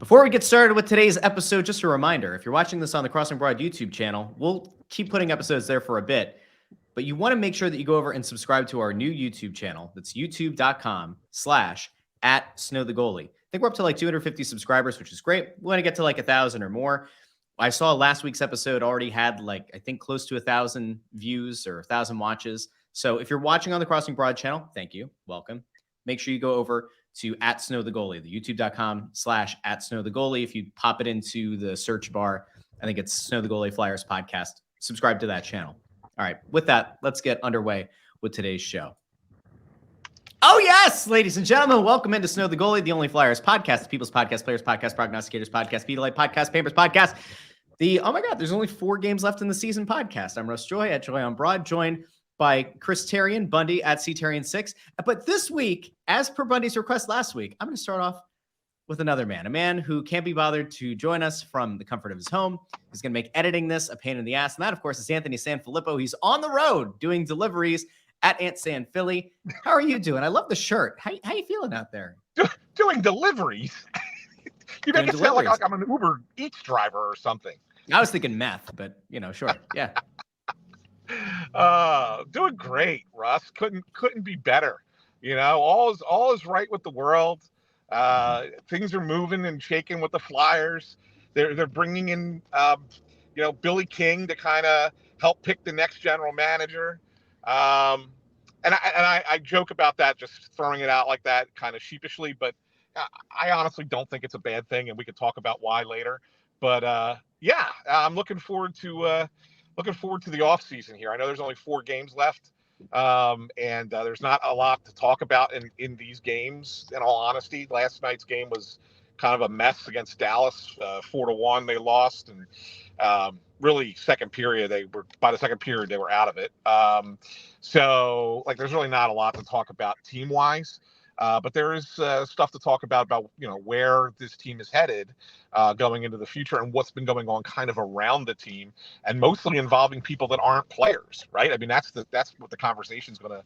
Before we get started with today's episode, just a reminder, if you're watching this on the Crossing Broad YouTube channel, we'll keep putting episodes there for a bit, but you want to make sure that you go over and subscribe to our new YouTube channel. That's youtube.com/@snowthegoalie. I think we're up to like 250 subscribers, which is great. We want to get to like 1,000 or more. I saw last week's episode already had like, I think close to 1,000 views or 1,000 watches. So if you're watching on the Crossing Broad channel, thank you. Welcome. Make sure you go over to @snowthegoalie, the youtube.com/@snowthegoalie. If you pop it into the search bar, I think it's Snow the Goalie Flyers podcast. Subscribe to that channel. All right. With that, let's get underway with today's show. Oh, yes, ladies and gentlemen, welcome into Snow the Goalie, the only Flyers podcast, the People's Podcast, Players Podcast, Prognosticators Podcast, Beat-A-Light Podcast, Papers Podcast. Oh my God, there's only 4 games left in the season podcast. I'm Russ Joy at Joy on Broad, joined by Chris Terrian, Bundy at CTerrian6. But this week, as per Bundy's request last week, I'm going to start off with another man, a man who can't be bothered to join us from the comfort of his home. He's going to make editing this a pain in the ass. And that, of course, is Anthony Sanfilippo. He's on the road doing deliveries at Ant San Philly. How are you doing? I love the shirt. How you feeling out there? Doing deliveries? You make it sound like I'm an Uber Eats driver or something. I was thinking meth, but, sure. Yeah. Doing great, Russ. Couldn't be better. All is right with the world. Things are moving and shaking with the Flyers. They're bringing in Billy King to kind of help pick the next general manager. And I joke about that, just throwing it out like that, kind of sheepishly. But I honestly don't think it's a bad thing, and we can talk about why later. But I'm looking forward to the off season here. I know there's only 4 games left, and there's not a lot to talk about in these games. In all honesty, last night's game was kind of a mess against Dallas. 4-1, they lost, and really second period by the second period they were out of it. So there's really not a lot to talk about team wise. But there is stuff to talk about where this team is headed going into the future and what's been going on kind of around the team, and mostly involving people that aren't players, right? I mean, that's what the conversation is going to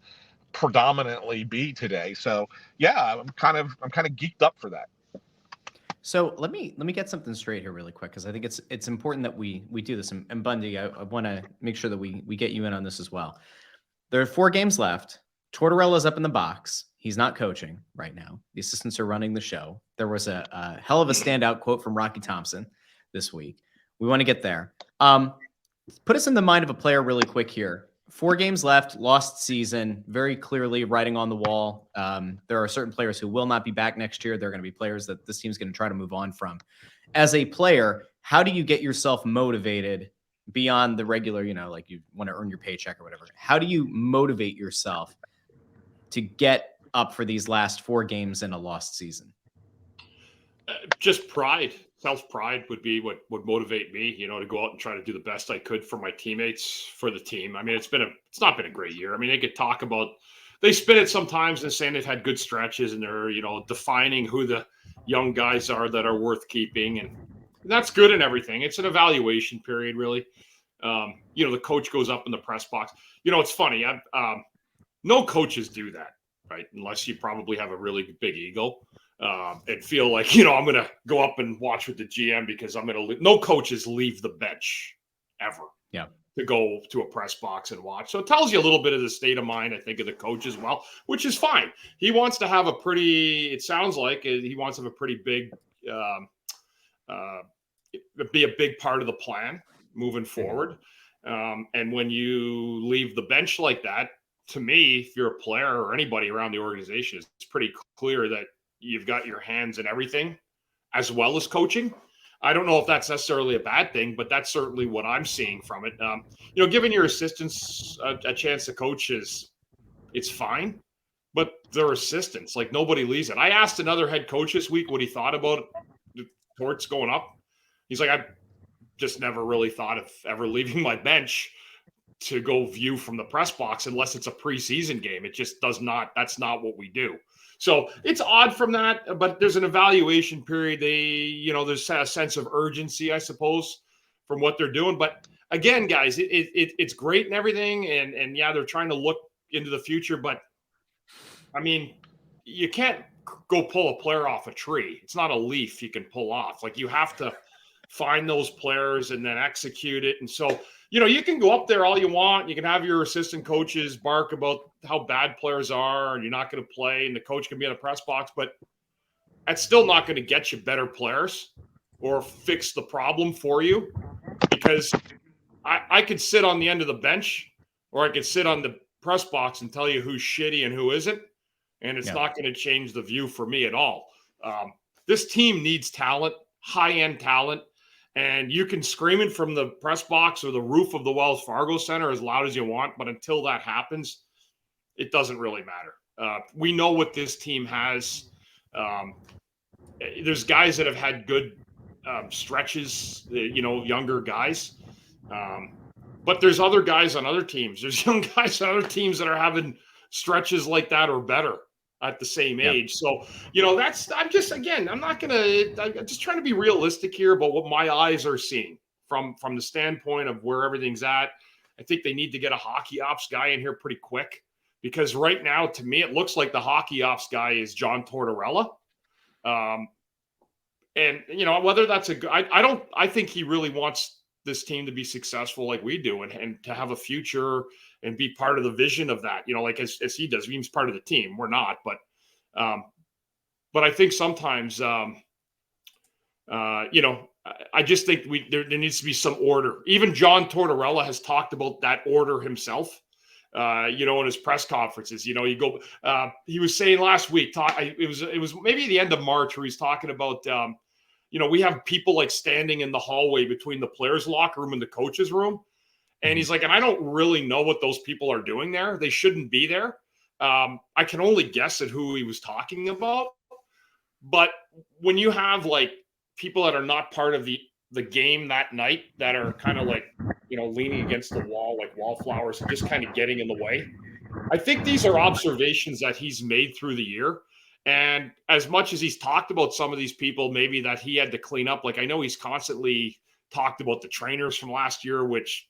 predominantly be today. So yeah, I'm kind of geeked up for that. So let me get something straight here really quick, because I think it's important that we do this. And Bundy, I want to make sure that we get you in on this as well. There are 4 games left. Tortorella's up in the box. He's not coaching right now. The assistants are running the show. There was a hell of a standout quote from Rocky Thompson this week. We want to get there. Put us in the mind of a player really quick here. 4 games left, lost season, very clearly writing on the wall. There are certain players who will not be back next year. They're going to be players that this team's going to try to move on from. As a player, how do you get yourself motivated beyond the regular, you want to earn your paycheck or whatever? How do you motivate yourself to get up for these last 4 games in a lost season? Just pride. Self-pride would be what would motivate me, to go out and try to do the best I could for my teammates, for the team. I mean, it's not been a great year. I mean, they spin it sometimes and saying they've had good stretches and they're, defining who the young guys are that are worth keeping. And that's good and everything. It's an evaluation period, really. The coach goes up in the press box. It's funny. No coaches do that, right? Unless you probably have a really big ego and feel like, I'm going to go up and watch with the GM because I'm going to no coaches leave the bench ever. Yeah. To go to a press box and watch. So it tells you a little bit of the state of mind, I think, of the coach as well, which is fine. He wants to have it sounds like he wants to have a pretty big, be a big part of the plan moving forward. And when you leave the bench like that, to me, if you're a player or anybody around the organization, it's pretty clear that you've got your hands in everything as well as coaching. I don't know if that's necessarily a bad thing, but that's certainly what I'm seeing from it. Giving your assistants a chance to coach it's fine, but they're assistants. Like, nobody leaves it. I asked another head coach this week what he thought about the Torts going up. He's like, I just never really thought of ever leaving my bench to go view from the press box unless it's a preseason game. It just that's not what we do. So it's odd from that, but there's an evaluation period. There's a sense of urgency, I suppose, from what they're doing. But again, guys, it's great and everything. And yeah, they're trying to look into the future, but I mean, you can't go pull a player off a tree. It's not a leaf you can pull off. Like, you have to find those players and then execute it. And so, you can go up there all you want. You can have your assistant coaches bark about how bad players are and you're not going to play, and the coach can be in the press box, but that's still not going to get you better players or fix the problem for you, because I could sit on the end of the bench, or I could sit on the press box and tell you who's shitty and who isn't, and it's not going to change the view for me at all. This team needs talent, high-end talent, and you can scream it from the press box or the roof of the Wells Fargo Center as loud as you want, but until that happens, it doesn't really matter. We know what this team has. There's guys that have had good stretches, younger guys. But there's other guys on other teams. There's young guys on other teams that are having stretches like that or better at the same age. So, I'm just trying to be realistic here about what my eyes are seeing from the standpoint of where everything's at. I think they need to get a hockey ops guy in here pretty quick, because right now, to me, it looks like the hockey ops guy is John Tortorella. And whether that's I think he really wants this team to be successful like we do, and to have a future and be part of the vision of that, like as he does. He's part of the team. We're not, but I think sometimes, I just think there needs to be some order. Even John Tortorella has talked about that order himself, in his press conferences. He was saying last week, it was maybe the end of March, where he's talking about, we have people like standing in the hallway between the players' locker room and the coach's room. And he's like, and I don't really know what those people are doing there. They shouldn't be there. I can only guess at who he was talking about. But when you have like people that are not part of the game that night, that are kind of like, leaning against the wall, like wallflowers, and just kind of getting in the way, I think these are observations that he's made through the year. And as much as he's talked about some of these people, maybe that he had to clean up, like I know he's constantly talked about the trainers from last year, which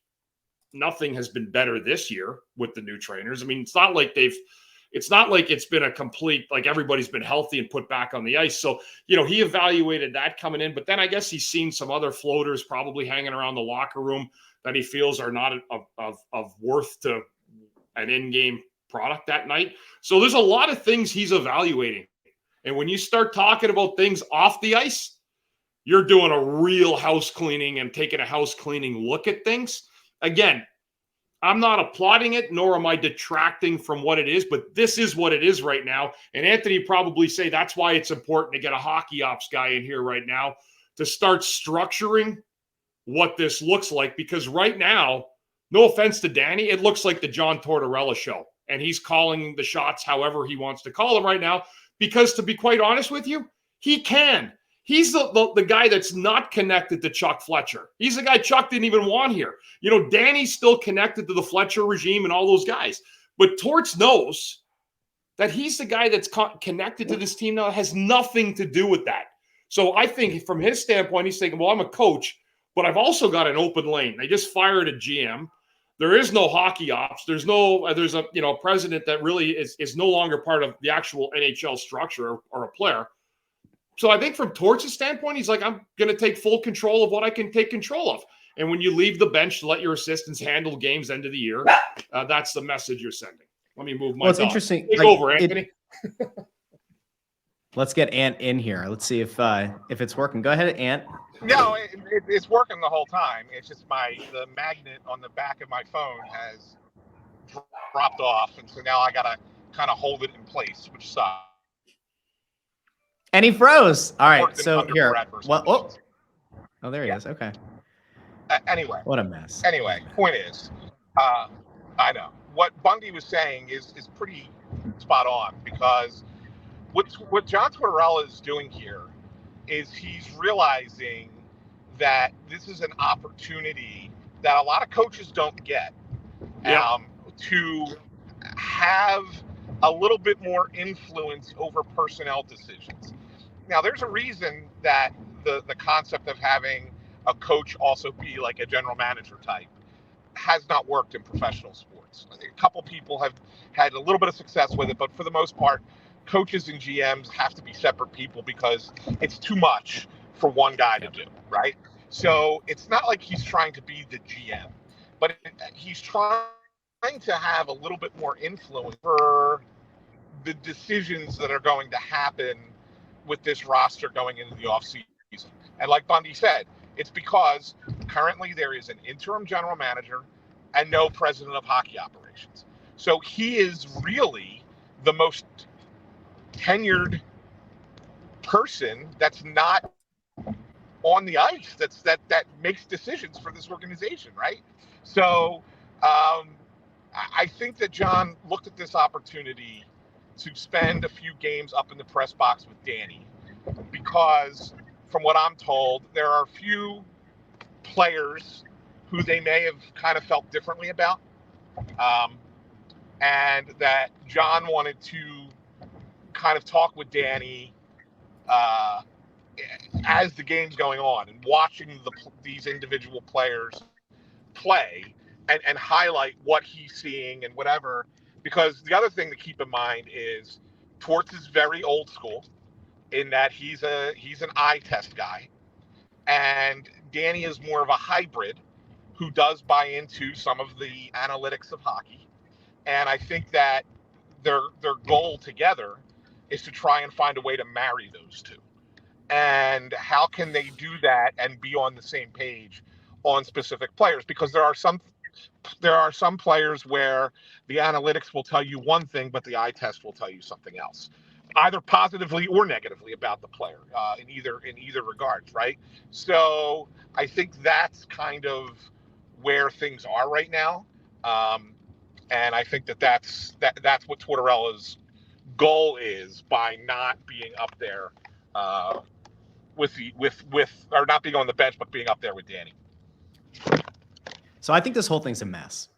nothing has been better this year with the new trainers. I mean, it's not like it's been a complete, like everybody's been healthy and put back on the ice. So, he evaluated that coming in, but then I guess he's seen some other floaters probably hanging around the locker room that he feels are not of worth to an in-game product that night. So there's a lot of things he's evaluating. And when you start talking about things off the ice, you're doing a real house cleaning and taking a house cleaning look at things. Again, I'm not applauding it, nor am I detracting from what it is, but this is what it is right now. And Anthony probably say that's why it's important to get a hockey ops guy in here right now to start structuring what this looks like. Because right now, no offense to Danny, it looks like the John Tortorella show. And he's calling the shots however he wants to call them right now. Because to be quite honest with you, he can. He's the guy that's not connected to Chuck Fletcher. He's the guy Chuck didn't even want here. Danny's still connected to the Fletcher regime and all those guys. But Torts knows that he's the guy that's connected to this team now. It has nothing to do with that. So I think from his standpoint, he's thinking, well, I'm a coach, but I've also got an open lane. They just fired a GM. There is no hockey ops. There's a president that really is no longer part of the actual NHL structure or a player. So I think from Torts' standpoint, he's like, I'm going to take full control of what I can take control of. And when you leave the bench to let your assistants handle games end of the year, that's the message you're sending. Let me move my it's interesting. Take over, Anthony. Let's get Ant in here. Let's see if it's working. Go ahead, Ant. No, it's working the whole time. It's just the magnet on the back of my phone has dropped off, and so now I gotta kind of hold it in place, which sucks. And he froze. All right, so here. Oh, there he is. Okay. Anyway. What a mess. Anyway, point is, I know what Bundy was saying is pretty spot on, because what John Tortorella is doing here is he's realizing that this is an opportunity that a lot of coaches don't get, to have a little bit more influence over personnel decisions. Now, there's a reason that the concept of having a coach also be like a general manager type has not worked in professional sports. A couple people have had a little bit of success with it, but for the most part, coaches and GMs have to be separate people because it's too much for one guy to do, right? So it's not like he's trying to be the GM, but he's trying to have a little bit more influence for the decisions that are going to happen with this roster going into the offseason. And like Bundy said, it's because currently there is an interim general manager and no president of hockey operations. So he is really the most tenured person that's not on the ice that makes decisions for this organization, right? So I think that John looked at this opportunity to spend a few games up in the press box with Danny because, from what I'm told, there are a few players who they may have kind of felt differently about, and that John wanted to kind of talk with Danny as the game's going on and watching these individual players play and highlight what he's seeing and whatever. Because the other thing to keep in mind is Torts is very old school in that he's an eye test guy, and Danny is more of a hybrid who does buy into some of the analytics of hockey. And I think that their goal together is to try and find a way to marry those two. And how can they do that and be on the same page on specific players? Because there are some players where the analytics will tell you one thing, but the eye test will tell you something else, either positively or negatively about the player in either regards, right? So I think that's kind of where things are right now, and I think that's what Tortorella's goal is by not being up there or not being on the bench, but being up there with Danny. So I think this whole thing's a mess,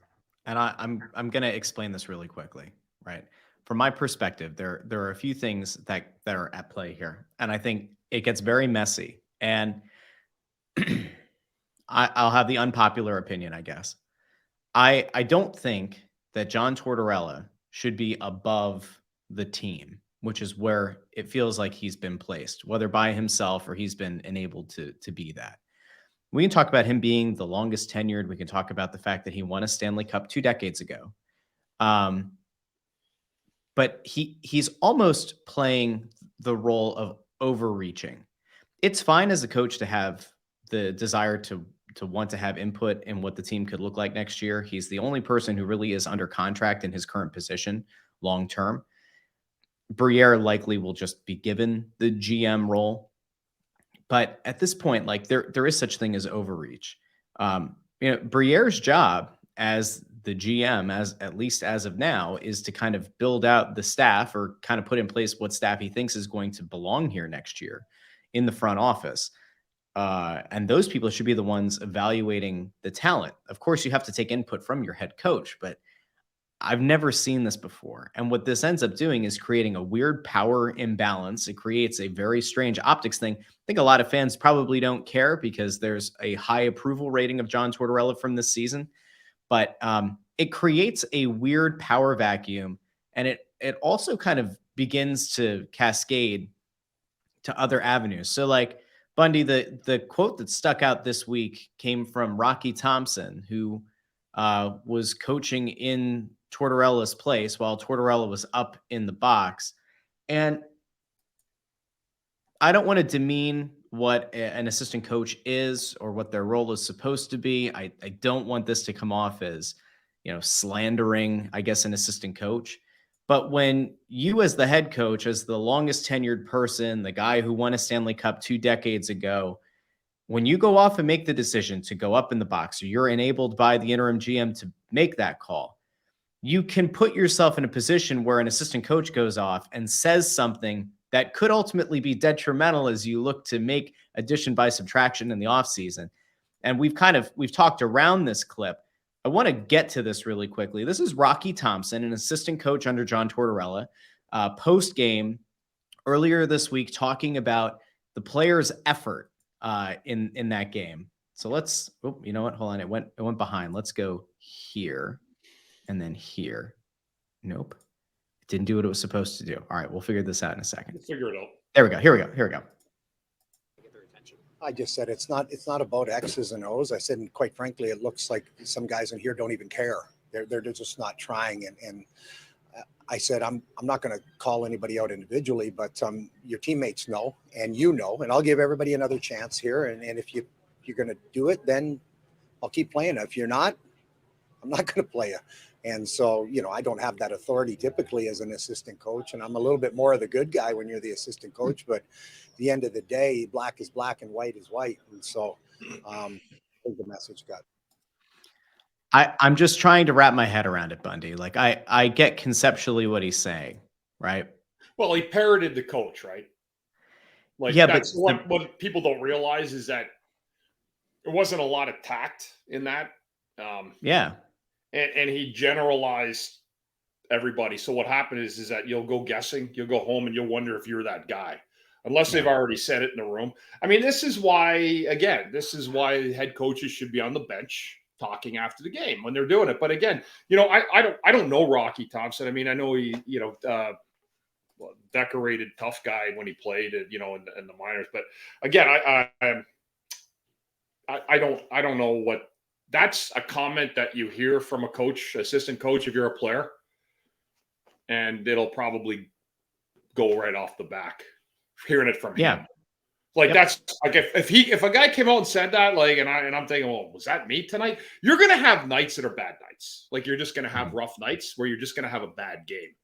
and I'm going to explain this really quickly, right? From my perspective, there are a few things that are at play here, and I think it gets very messy. And I'll have the unpopular opinion, I guess. I don't think that John Tortorella should be above the team, which is where it feels like he's been placed, whether by himself or he's been enabled to be that. We can talk about him being the longest tenured. We can talk about the fact that he won a Stanley Cup 2 decades ago. But he's almost playing the role of overreaching. It's fine as a coach to have the desire to want to have input in what the team could look like next year. He's the only person who really is under contract in his current position long term. Briere likely will just be given the GM role. But at this point, like there is such thing as overreach. Briere's job as the GM, at least as of now, is to kind of build out the staff or kind of put in place what staff he thinks is going to belong here next year in the front office. And those people should be the ones evaluating the talent. Of course, you have to take input from your head coach, but I've never seen this before. And what this ends up doing is creating a weird power imbalance. It creates a very strange optics thing. I think a lot of fans probably don't care because there's a high approval rating of John Tortorella from this season. But it creates a weird power vacuum. And it also kind of begins to cascade to other avenues. So like Bundy, the quote that stuck out this week came from Rocky Thompson, who was coaching in Tortorella's place while Tortorella was up in the box. And I don't want to demean what an assistant coach is or what their role is supposed to be. I don't want this to come off as, slandering, I guess, an assistant coach. But when you as the head coach, as the longest tenured person, the guy who won a Stanley Cup 2 decades ago, when you go off and make the decision to go up in the box, or you're enabled by the interim GM to make that call, you can put yourself in a position where an assistant coach goes off and says something that could ultimately be detrimental as you look to make addition by subtraction in the offseason. And we've talked around this clip. I want to get to this really quickly. This is Rocky Thompson, an assistant coach under John Tortorella, post-game earlier this week, talking about the players' effort in that game. So let's, you know what? Hold on. It went behind. Let's go here and then here. Nope. Didn't do what it was supposed to do. All right, we'll figure this out in a second. We'll figure it out. There we go. Here we go. Here we go. I just said it's not about X's and O's. I said, and quite frankly, it looks like some guys in here don't even care. They're just not trying. And I said, I'm not going to call anybody out individually, but your teammates know, and you know, and I'll give everybody another chance here. And if you're going to do it, then I'll keep playing. If you're not, I'm not going to play you. And so, I don't have that authority typically as an assistant coach, and I'm a little bit more of the good guy when you're the assistant coach. But at the end of the day, black is black and white is white. And so I think the message got. I'm just trying to wrap my head around it, Bundy. Like I get conceptually what he's saying, right? Well, he parroted the coach, right? Like, yeah, that's but what people don't realize is that there wasn't a lot of tact in that. Yeah. And he generalized everybody. So what happened is that you'll go guessing, you'll go home and you'll wonder if you're that guy, unless they've already said it in the room. I mean, this is why head coaches should be on the bench talking after the game when they're doing it. But again, I don't know Rocky Thompson. I mean, I know he, decorated tough guy when he played, in the minors. But again, I don't know what. That's a comment that you hear from a coach, assistant coach, if you're a player, and it'll probably go right off the back hearing it from him. Yeah. Like, that's like, if a guy came out and said that, like, and I'm thinking, well, was that me tonight? You're going to have nights that are bad nights. Like, you're just going to have rough nights where you're just going to have a bad game.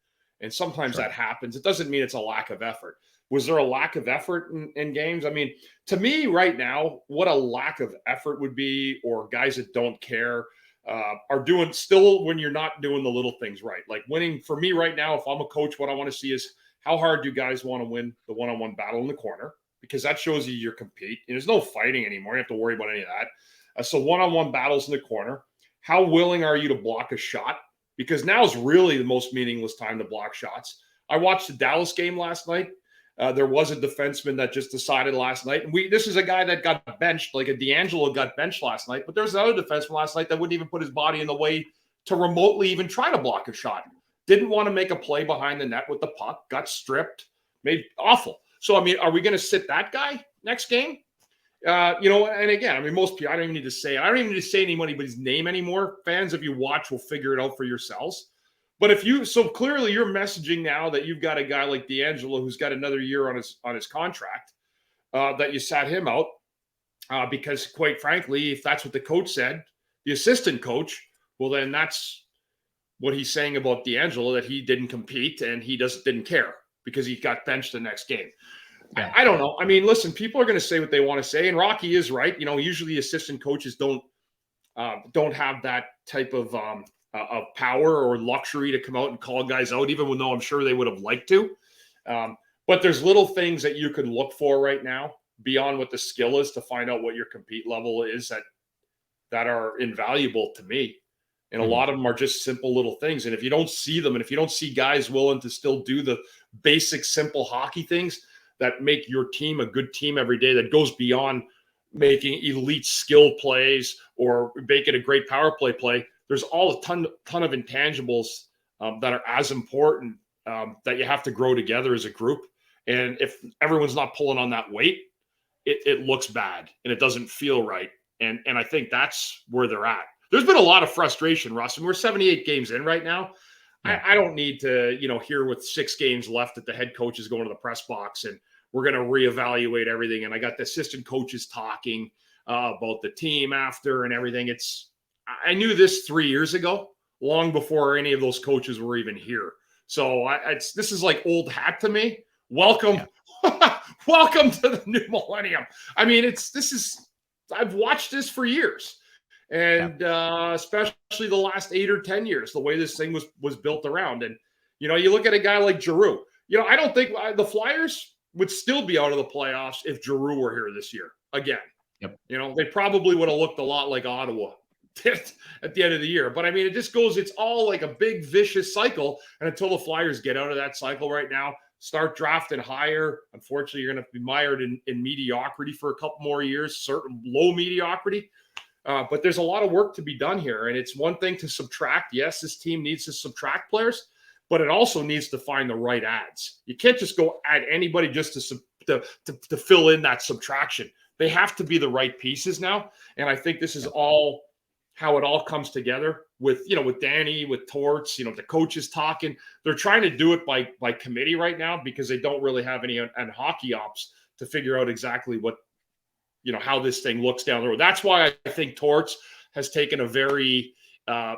And sometimes that happens. It doesn't mean it's a lack of effort. Was there a lack of effort in games? I mean, to me right now, what a lack of effort would be, or guys that don't care are doing still when you're not doing the little things right. Like winning, for me right now, if I'm a coach, what I want to see is how hard do guys want to win the one-on-one battle in the corner, because that shows you compete. And there's no fighting anymore. You have to worry about any of that. So one-on-one battles in the corner. How willing are you to block a shot? Because now is really the most meaningless time to block shots. I watched the Dallas game last night. There was a defenseman that just decided last night. And this is a guy that got benched, like a D'Angelo got benched last night. But there's another defenseman last night that wouldn't even put his body in the way to remotely even try to block a shot. Didn't want to make a play behind the net with the puck. Got stripped. Made awful. So, I mean, are we going to sit that guy next game? And again, I mean, most people, I don't even need to say anybody's name anymore. Fans, if you watch, will figure it out for yourselves. But so clearly you're messaging now that you've got a guy like D'Angelo who's got another year on his contract, that you sat him out because, quite frankly, if that's what the coach said, the assistant coach, well, then that's what he's saying about D'Angelo, that he didn't compete and he didn't care because he got benched the next game. Yeah. I don't know. I mean, listen, people are going to say what they want to say, and Rocky is right. Usually assistant coaches don't have that type of power or luxury to come out and call guys out, even though I'm sure they would have liked to. But there's little things that you can look for right now beyond what the skill is to find out what your compete level is that are invaluable to me. And a lot of them are just simple little things. And if you don't see them, and if you don't see guys willing to still do the basic, simple hockey things that make your team a good team every day, that goes beyond making elite skill plays or making a great power play, there's all a ton of intangibles that are as important that you have to grow together as a group. And if everyone's not pulling on that weight, it looks bad and it doesn't feel right. And I think that's where they're at. There's been a lot of frustration, Russ, and we're 78 games in right now. Yeah. I don't need to, hear with 6 games left that the head coach is going to the press box and we're going to reevaluate everything. And I got the assistant coaches talking about the team after and everything. I knew this 3 years ago, long before any of those coaches were even here. So this is like old hat to me. Welcome, welcome to the new millennium. I mean, I've watched this for years. And especially the last 8 or 10 years, the way this thing was built around. And, you look at a guy like Giroux. I don't think the Flyers would still be out of the playoffs if Giroux were here this year again. Yep. They probably would have looked a lot like Ottawa at the end of the year. But, I mean, it's all like a big vicious cycle. And until the Flyers get out of that cycle right now, start drafting higher, unfortunately, you're going to be mired in mediocrity for a couple more years, certain low mediocrity. But there's a lot of work to be done here. And it's one thing to subtract. Yes, this team needs to subtract players. but it also needs to find the right ads. You can't just go add anybody just to fill in that subtraction. They have to be the right pieces now. And I think this is all how it all comes together with Danny, with Torts, the coaches talking. They're trying to do it by committee right now because they don't really have any hockey ops to figure out exactly what, how this thing looks down the road. That's why I think Torts has taken a very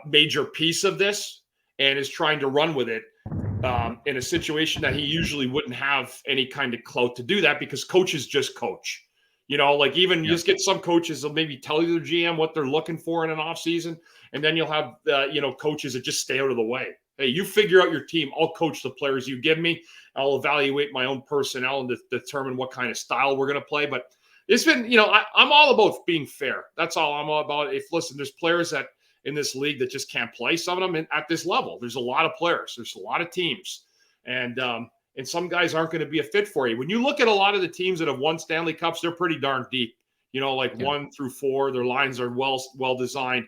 major piece of this and is trying to run with it in a situation that he usually wouldn't have any kind of clout to do that, because coaches just coach. You just get some coaches will maybe tell you their GM what they're looking for in an off season, and then you'll have coaches that just stay out of the way. Hey, you figure out your team. I'll coach the players you give me. I'll evaluate my own personnel and determine what kind of style we're going to play. But it's been, I'm all about being fair. That's all I'm all about. There's players that in this league that just can't play. Some of them at this level. There's a lot of players. There's a lot of teams, and some guys aren't going to be a fit for you. When you look at a lot of the teams that have won Stanley Cups, they're pretty darn deep. 1 through 4, their lines are well designed.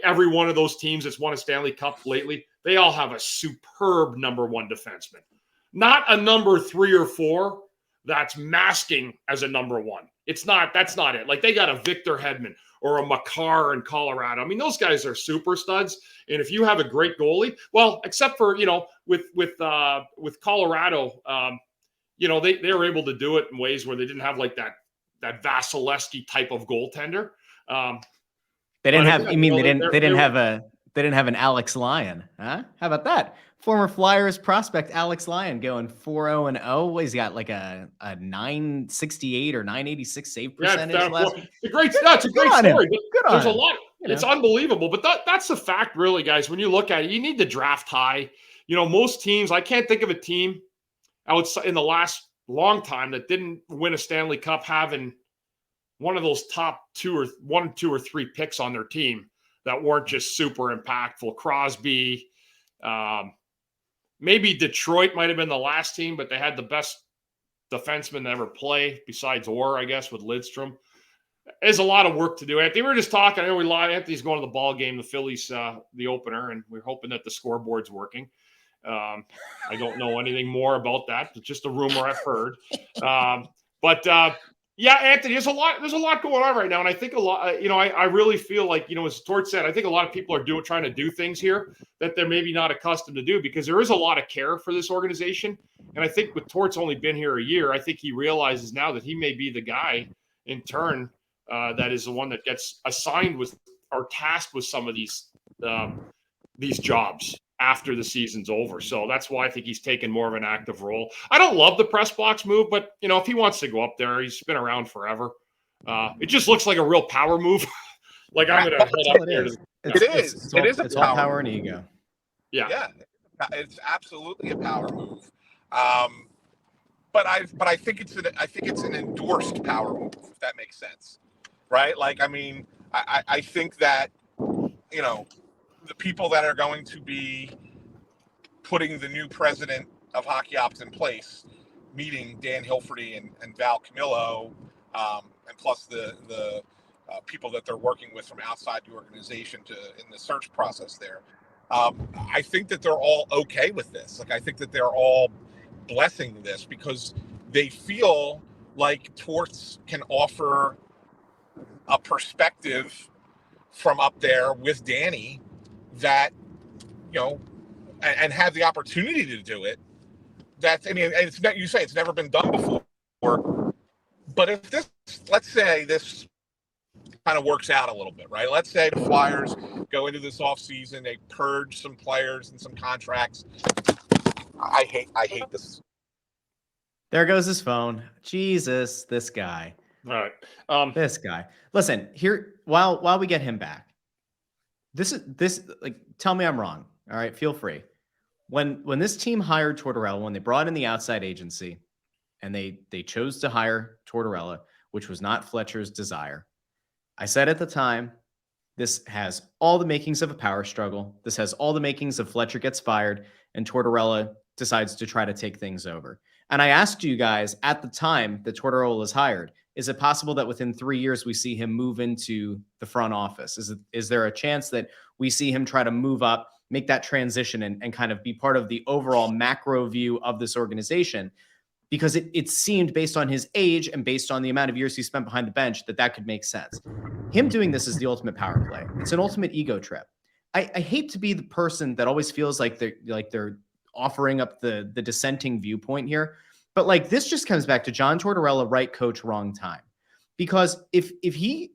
Every one of those teams that's won a Stanley Cup lately, they all have a superb number 1 defenseman, not a number 3 or 4 that's masking as a number 1. That's not it. Like, they got a Victor Hedman or a Makar in Colorado. I mean, those guys are super studs. And if you have a great goalie, well, except for, with Colorado, they were able to do it in ways where they didn't have like that Vasilevsky type of goaltender. They didn't have, they didn't have an Alex Lyon, huh? How about that? Former Flyers prospect Alex Lyon going 4-0-0. He's got like a 968 or 986 save percentage last week. It's a great story. There's a lot. It's unbelievable. But that's the fact, really, guys. When you look at it, you need to draft high. Most teams, I can't think of a team outside in the last long time that didn't win a Stanley Cup having one of those top 2 or 3 picks on their team that weren't just super impactful. Crosby, maybe Detroit might have been the last team, but they had the best defenseman to ever play besides Orr, I guess, with Lidstrom. There's a lot of work to do. Anthony, we were just talking. I know we lied. Anthony's going to the ball game, the Phillies, the opener, and we're hoping that the scoreboard's working. I don't know anything more about that. It's just a rumor I've heard. Yeah, Anthony, there's a lot going on right now. And I think a lot, I really feel like, as Tort said, I think a lot of people are trying to do things here that they're maybe not accustomed to do, because there is a lot of care for this organization. And I think with Tort's only been here a year, I think he realizes now that he may be the guy in turn that is the one that gets assigned with or tasked with some of these jobs after the season's over. So that's why I think he's taken more of an active role. I don't love the press box move, but if he wants to go up there, he's been around forever. It just looks like a real power move. Like, I'm going to head up there. It is all power and ego. Yeah, it's absolutely a power move. But I think it's an endorsed power move, if that makes sense, right? Like, I mean, I think that the people that are going to be putting the new president of hockey ops in place, meeting Dan Hilferty and Val Camillo, and plus the people that they're working with from outside the organization in the search process there. I think that they're all okay with this. Like, I think that they're all blessing this because they feel like Torts can offer a perspective from up there with Danny that, and have the opportunity to do it. It's not, you say it's never been done before, but if let's say this kind of works out a little bit, right? Let's say the Flyers go into this offseason, they purge some players and some contracts. I hate this. There goes his phone. Jesus, this guy. All right. This guy. Listen, here, while we get him back, tell me I'm wrong. All right, feel free. When this team hired Tortorella, when they brought in the outside agency and they chose to hire Tortorella, which was not Fletcher's desire, I said at the time, this has all the makings of a power struggle. This has all the makings of Fletcher gets fired and Tortorella decides to try to take things over. And I asked you guys at the time that Tortorella was hired, is it possible that within 3 years we see him move into the front office? Is there a chance that we see him try to move up make that transition and kind of be part of the overall macro view of this organization, because it seemed, based on his age and based on the amount of years he spent behind the bench, that could make sense. Him doing this is the ultimate power play. It's an ultimate ego trip. I hate to be the person that always feels like they're offering up the dissenting viewpoint here, but like, this just comes back to John Tortorella, right coach, wrong time. Because if he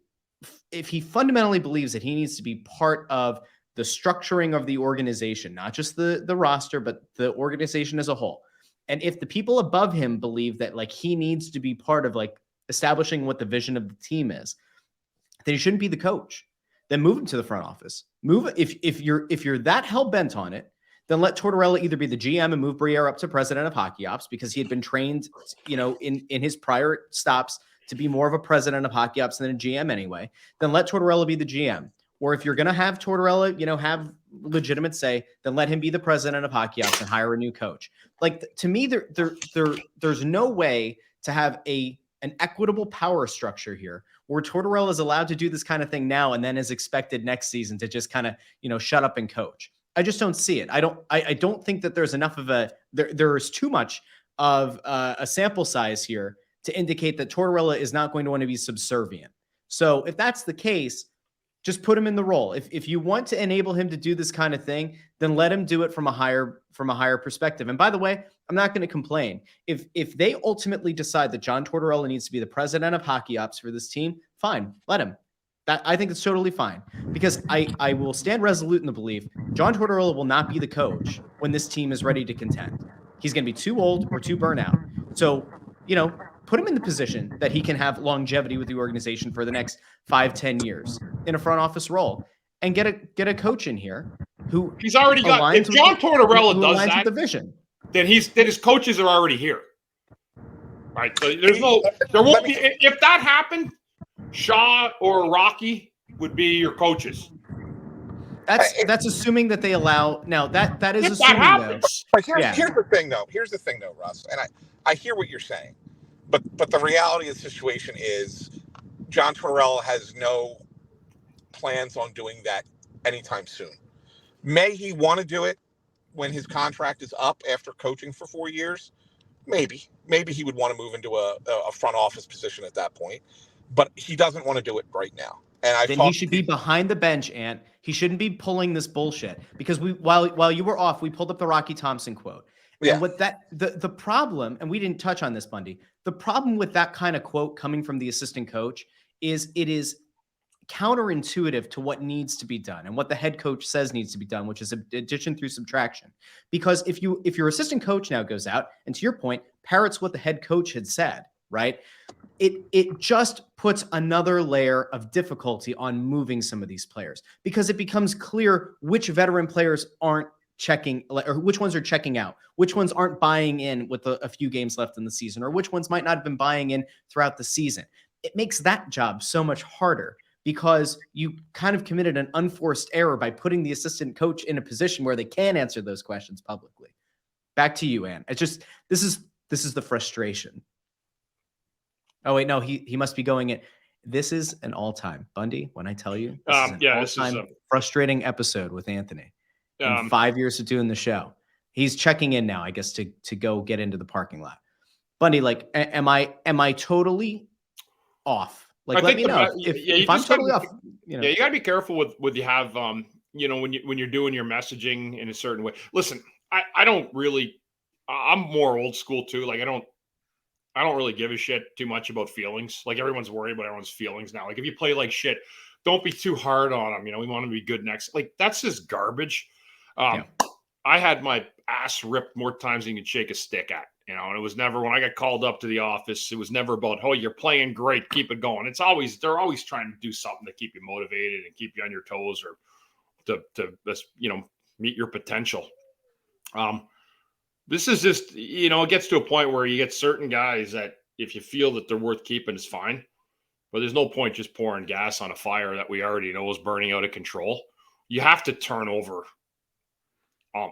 fundamentally believes that he needs to be part of the structuring of the organization, not just the roster, but the organization as a whole, and if the people above him believe that like he needs to be part of like establishing what the vision of the team is, then he shouldn't be the coach. Then move him to the front office. Move if you're that hell bent on it, then let Tortorella either be the GM and move Briere up to president of hockey ops, because he had been trained, in his prior stops to be more of a president of hockey ops than a GM anyway. Then let Tortorella be the GM. Or if you're going to have Tortorella, have legitimate say, then let him be the president of hockey ops and hire a new coach. Like, to me, there's no way to have an equitable power structure here where Tortorella is allowed to do this kind of thing now and then is expected next season to just kind of, shut up and coach. I just don't see it. I don't think that there's enough of there's too much of a sample size here to indicate that Tortorella is not going to want to be subservient. So if that's the case, just put him in the role. If you want to enable him to do this kind of thing, then let him do it from a higher perspective. And by the way, I'm not going to complain. If they ultimately decide that John Tortorella needs to be the president of hockey ops for this team, fine, let him. I think it's totally fine, because I will stand resolute in the belief John Tortorella will not be the coach when this team is ready to contend. He's going to be too old or too burnout. So, put him in the position that he can have longevity with the organization for the next 5-10 years in a front office role, and get a coach in here who he's already got. If John Tortorella does that, the vision, then his coaches are already here. Right. So there won't be, if that happened, Shaw or Rocky would be your coaches. That's assuming that they allow. Now that is if assuming that happens. But here's the thing though, Russ, and I hear what you're saying, but the reality of the situation is John Tortorella has no plans on doing that anytime soon. May he want to do it when his contract is up after coaching for 4 years? Maybe he would want to move into a front office position at that point, but he doesn't want to do it right now. And then he should be behind the bench, Ant. He shouldn't be pulling this bullshit, because while you were off, we pulled up the Rocky Thompson quote. Yeah. And what the problem, and we didn't touch on this, Bundy, the problem with that kind of quote coming from the assistant coach is it is counterintuitive to what needs to be done and what the head coach says needs to be done, which is addition through subtraction. Because if your assistant coach now goes out and, to your point, parrots what the head coach had said, right? It just puts another layer of difficulty on moving some of these players, because it becomes clear which veteran players aren't checking, or which ones are checking out, which ones aren't buying in with a few games left in the season, or which ones might not have been buying in throughout the season. It makes that job so much harder, because you kind of committed an unforced error by putting the assistant coach in a position where they can answer those questions publicly. Back to you, Ann. It's just, this is the frustration. Oh wait, no, he must be going in. This is an all-time, Bundy, when I tell you, this is a frustrating episode with Anthony. In 5 years of doing the show, he's checking in now, I guess, to go get into the parking lot. Bundy, like, am I totally off? Like, let me know if I'm totally off. Yeah, you got to be careful with you have when you're doing your messaging in a certain way. Listen, I don't really. I'm more old school too. Like, I don't really give a shit too much about feelings. Like, everyone's worried about everyone's feelings now. Like, if you play like shit, don't be too hard on them. We want to be good next. Like, that's just garbage. I had my ass ripped more times than you can shake a stick at. And it was never, when I got called up to the office, it was never about, oh, you're playing great, keep it going. They're always trying to do something to keep you motivated and keep you on your toes, or to meet your potential. This is just, it gets to a point where you get certain guys that if you feel that they're worth keeping, it's fine. But there's no point just pouring gas on a fire that we already know is burning out of control. You have to turn over,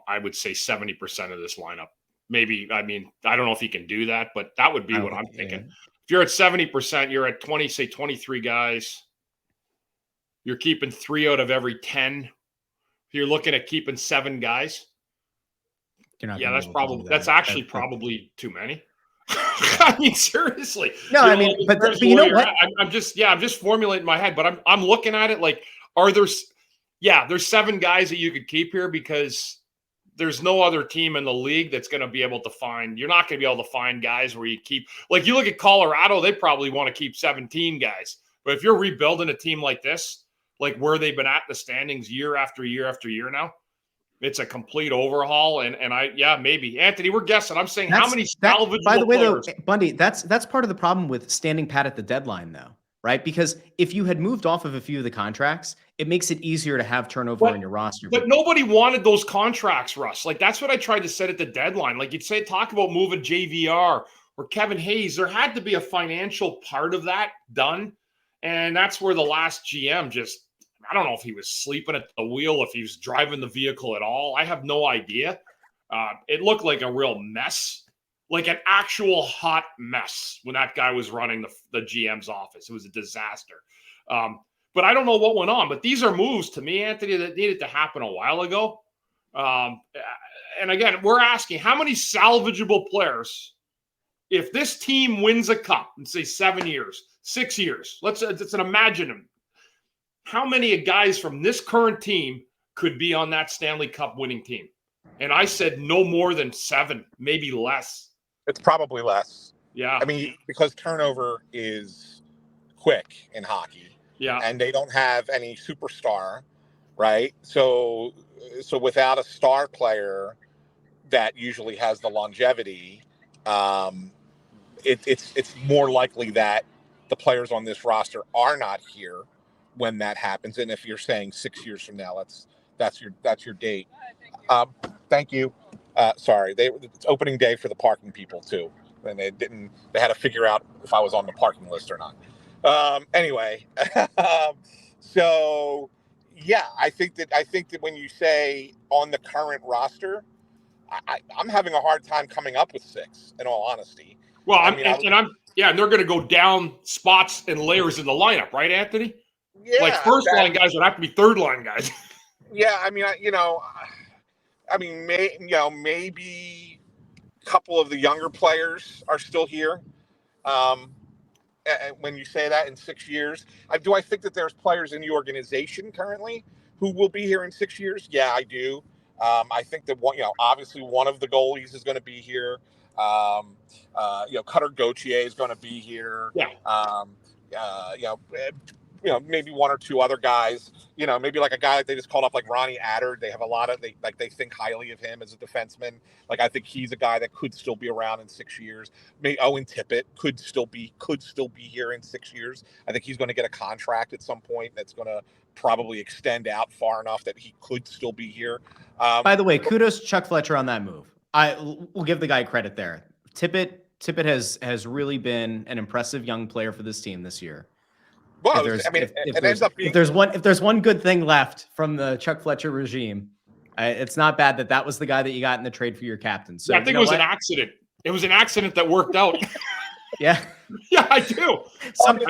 I would say, 70% of this lineup. Maybe, I don't know if you can do that, but that would be what I'm thinking. If you're at 70%, you're at 23 guys. You're keeping 3 out of every 10. If you're looking at keeping 7 guys, You're not yeah, gonna that's be able to do probably that. that's actually probably too many. I mean, seriously. No, I mean, like, but you know what? I'm just formulating my head, but I'm looking at it like, there's 7 guys that you could keep here because there's no other team in the league that's going to be able to find. You're not going to be able to find guys where you keep, like, you look at Colorado, they probably want to keep 17 guys. But if you're rebuilding a team like this, like where they've been at the standings year after year after year now, it's a complete overhaul. And maybe Anthony, we're guessing. I'm saying how many salvageable by the way, players? though, Bundy, that's part of the problem with standing pat at the deadline, though, right? Because if you had moved off of a few of the contracts, it makes it easier to have turnover on your roster. But nobody wanted those contracts, Russ. Like, that's what I tried to set at the deadline. Like, you'd talk about moving JVR or Kevin Hayes. There had to be a financial part of that done. And that's where the last GM I don't know if he was sleeping at the wheel, if he was driving the vehicle at all. I have no idea. It looked like a real mess, like an actual hot mess when that guy was running the GM's office. It was a disaster. But I don't know what went on. But these are moves, to me, Anthony, that needed to happen a while ago. And again, we're asking how many salvageable players, if this team wins a cup in, say, 7 years, 6 years, let's imagine them. How many guys from this current team could be on that Stanley Cup winning team? And I said no more than 7, maybe less. It's probably less. Yeah. I mean, because turnover is quick in hockey. Yeah. And they don't have any superstar, right? So without a star player that usually has the longevity, it's more likely that the players on this roster are not here when that happens. And if you're saying 6 years from now, that's your date. Thank you. Sorry, it's opening day for the parking people too, and they had to figure out if I was on the parking list or not. Anyway, so yeah, I think that when you say on the current roster, I'm having a hard time coming up with 6, in all honesty. Well, and they're going to go down spots and layers in the lineup, right, Anthony? Yeah, like first line guys would have to be third line guys. Yeah, I mean, maybe a couple of the younger players are still here. When you say that in 6 years, do I think that there's players in the organization currently who will be here in 6 years? Yeah, I do. I think that obviously one of the goalies is going to be here. Cutter Gauthier is going to be here. Yeah. Maybe 1 or 2 other guys, maybe like a guy that they just called up, like Ronnie Adder. They have they think highly of him as a defenseman. Like, I think he's a guy that could still be around in 6 years. Maybe Owen Tippett could still be here in 6 years. I think he's going to get a contract at some point that's going to probably extend out far enough that he could still be here. By the way, kudos to Chuck Fletcher on that move. We'll give the guy credit there. Tippett has really been an impressive young player for this team this year. Well, if there's one good thing left from the Chuck Fletcher regime, it's not bad that was the guy that you got in the trade for your captain. So I think it was an accident. It was an accident that worked out. Yeah. Yeah, I do.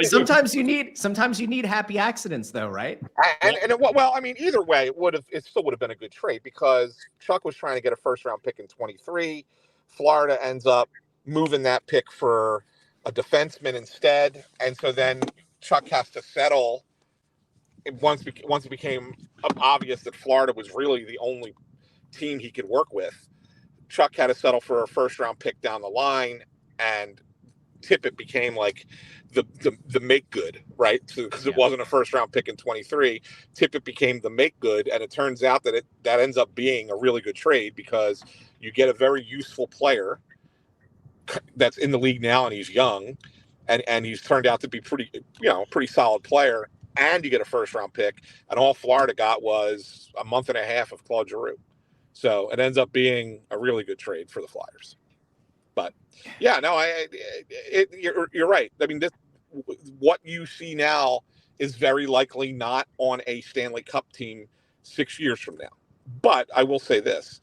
Sometimes you need happy accidents, though, right? Either way, it still would have been a good trade because Chuck was trying to get a first round pick in 23. Florida ends up moving that pick for a defenseman instead, and so then Chuck has to settle. Once it became obvious that Florida was really the only team he could work with, Chuck had to settle for a first round pick down the line, and Tippett became like the make good, right? Because it wasn't a first round pick in 23. Tippett became the make good, and it turns out that that ends up being a really good trade because you get a very useful player that's in the league now, and he's young, and he's turned out to be pretty solid player, and you get a first round pick, and all Florida got was a month and a half of Claude Giroux. So it ends up being a really good trade for the Flyers. But yeah, no, you're right. I mean, what you see now is very likely not on a Stanley Cup team 6 years from now. But I will say this: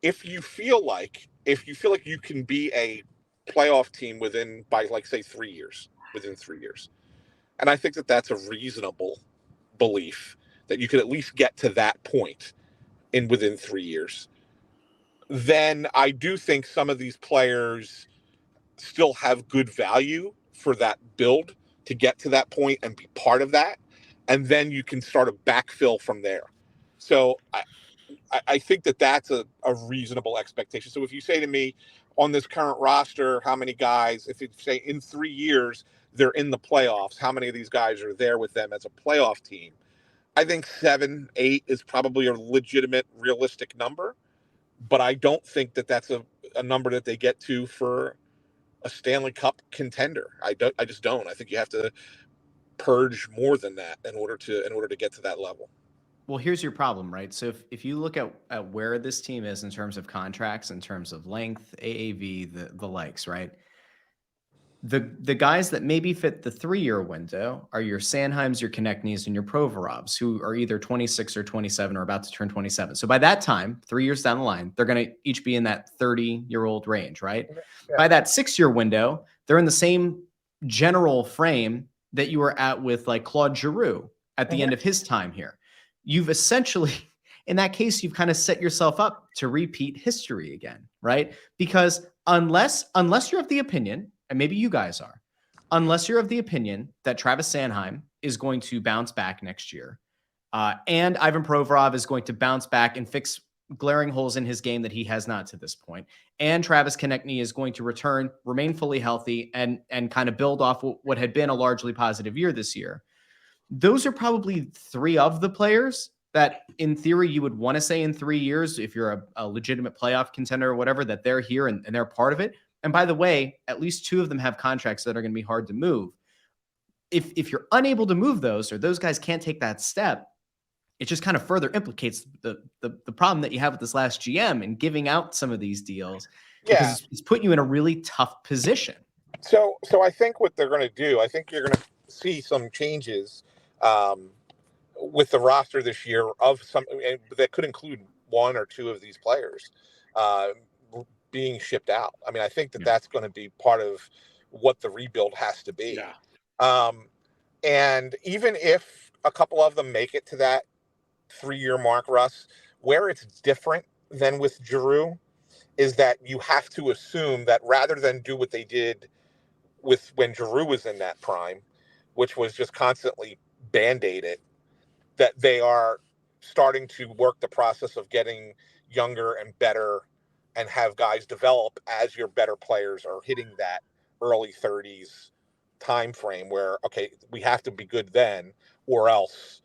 if you feel like you can be a playoff team within 3 years, and I think that that's a reasonable belief, that you could at least get to that point within 3 years, then I do think some of these players still have good value for that build to get to that point and be part of that. And then you can start a backfill from there. So I think that that's a reasonable expectation. So if you say to me on this current roster, how many guys, if you say in 3 years, they're in the playoffs, how many of these guys are there with them as a playoff team? I think 7, 8 is probably a legitimate, realistic number, but I don't think that that's a number that they get to for a Stanley Cup contender. I just don't. I think you have to purge more than that in order to get to that level. Well, here's your problem, right? So if you look at where this team is in terms of contracts, in terms of length, AAV, the likes, right? The guys that maybe fit the 3-year window are your Sanheims, your Konechny's, and your Provorovs, who are either 26 or 27 or about to turn 27. So by that time, 3 years down the line, they're going to each be in that 30-year-old range, right? Yeah. By that 6-year window, they're in the same general frame that you were at with like Claude Giroux at the end of his time here. You've essentially, in that case, you've kind of set yourself up to repeat history again, right? Because unless you're of the opinion, and maybe you guys are, unless you're of the opinion that Travis Sanheim is going to bounce back next year, and Ivan Provorov is going to bounce back and fix glaring holes in his game that he has not to this point, and Travis Konechny is going to return, remain fully healthy, and kind of build off what had been a largely positive year this year. Those are probably 3 of the players that, in theory, you would want to say in 3 years, if you're a legitimate playoff contender or whatever, that they're here and they're part of it. And by the way, at least 2 of them have contracts that are going to be hard to move. If you're unable to move those, or those guys can't take that step, it just kind of further implicates the problem that you have with this last GM and giving out some of these deals, because it's put you in a really tough position. So I think what they're going to do, I think you're going to see some changes with the roster this year of some that could include 1 or 2 of these players being shipped out. I mean, I think that's going to be part of what the rebuild has to be. Yeah. And even if a couple of them make it to that 3-year mark, Russ, where it's different than with Giroux is that you have to assume that rather than do what they did with when Giroux was in that prime, which was just constantly band-aid it, that they are starting to work the process of getting younger and better and have guys develop as your better players are hitting that early 30s time frame where, okay, we have to be good then or else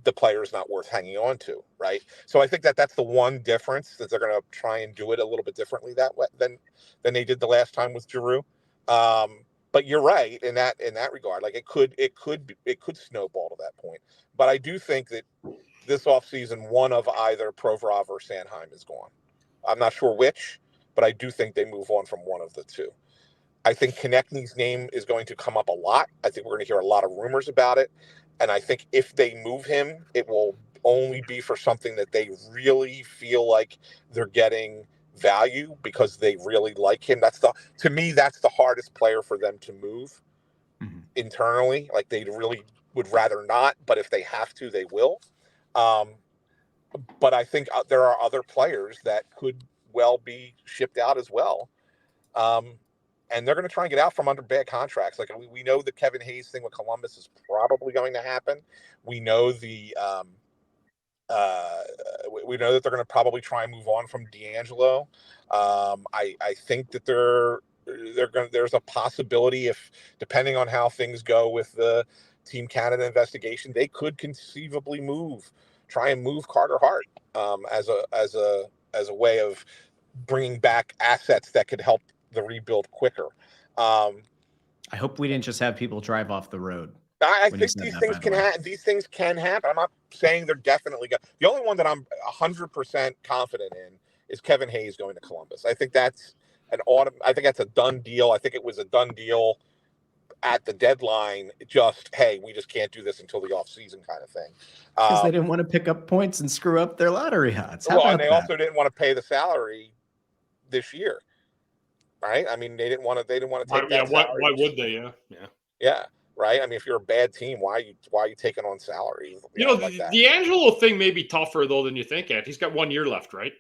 the player is not worth hanging on to, right? So I think that's the one difference, that they're going to try and do it a little bit differently that way than they did the last time with Giroux. But you're right in that regard. Like it could snowball to that point. But I do think that this offseason, one of either Provorov or Sanheim is gone. I'm not sure which, but I do think they move on from one of the 2. I think Konechny's name is going to come up a lot. I think we're going to hear a lot of rumors about it. And I think if they move him, it will only be for something that they really feel like they're getting value because they really like him. To me, that's the hardest player for them to move internally. Like they really would rather not, but if they have to, they will. But I think there are other players that could well be shipped out as well. And they're going to try and get out from under bad contracts. Like we know the Kevin Hayes thing with Columbus is probably going to happen. We know we know that they're going to probably try and move on from D'Angelo. I think that there's a possibility, if depending on how things go with the Team Canada investigation, they could conceivably try and move Carter Hart as a way of bringing back assets that could help the rebuild quicker. I hope we didn't just have people drive off the road. I think these things can happen. I'm not saying they're definitely going. The only one that I'm 100% confident in is Kevin Hayes going to Columbus. I think that's a done deal. I think it was a done deal at the deadline. Hey, we just can't do this until the offseason kind of thing. Because they didn't want to pick up points and screw up their lottery odds. And they also didn't want to pay the salary this year. Right? I mean, they didn't want to take that salary. Why would they? Yeah. right? I mean, if you're a bad team, why are you taking on salary? You know, like the that? D'Angelo thing may be tougher though than you think. Ed, he's got 1 year left, right?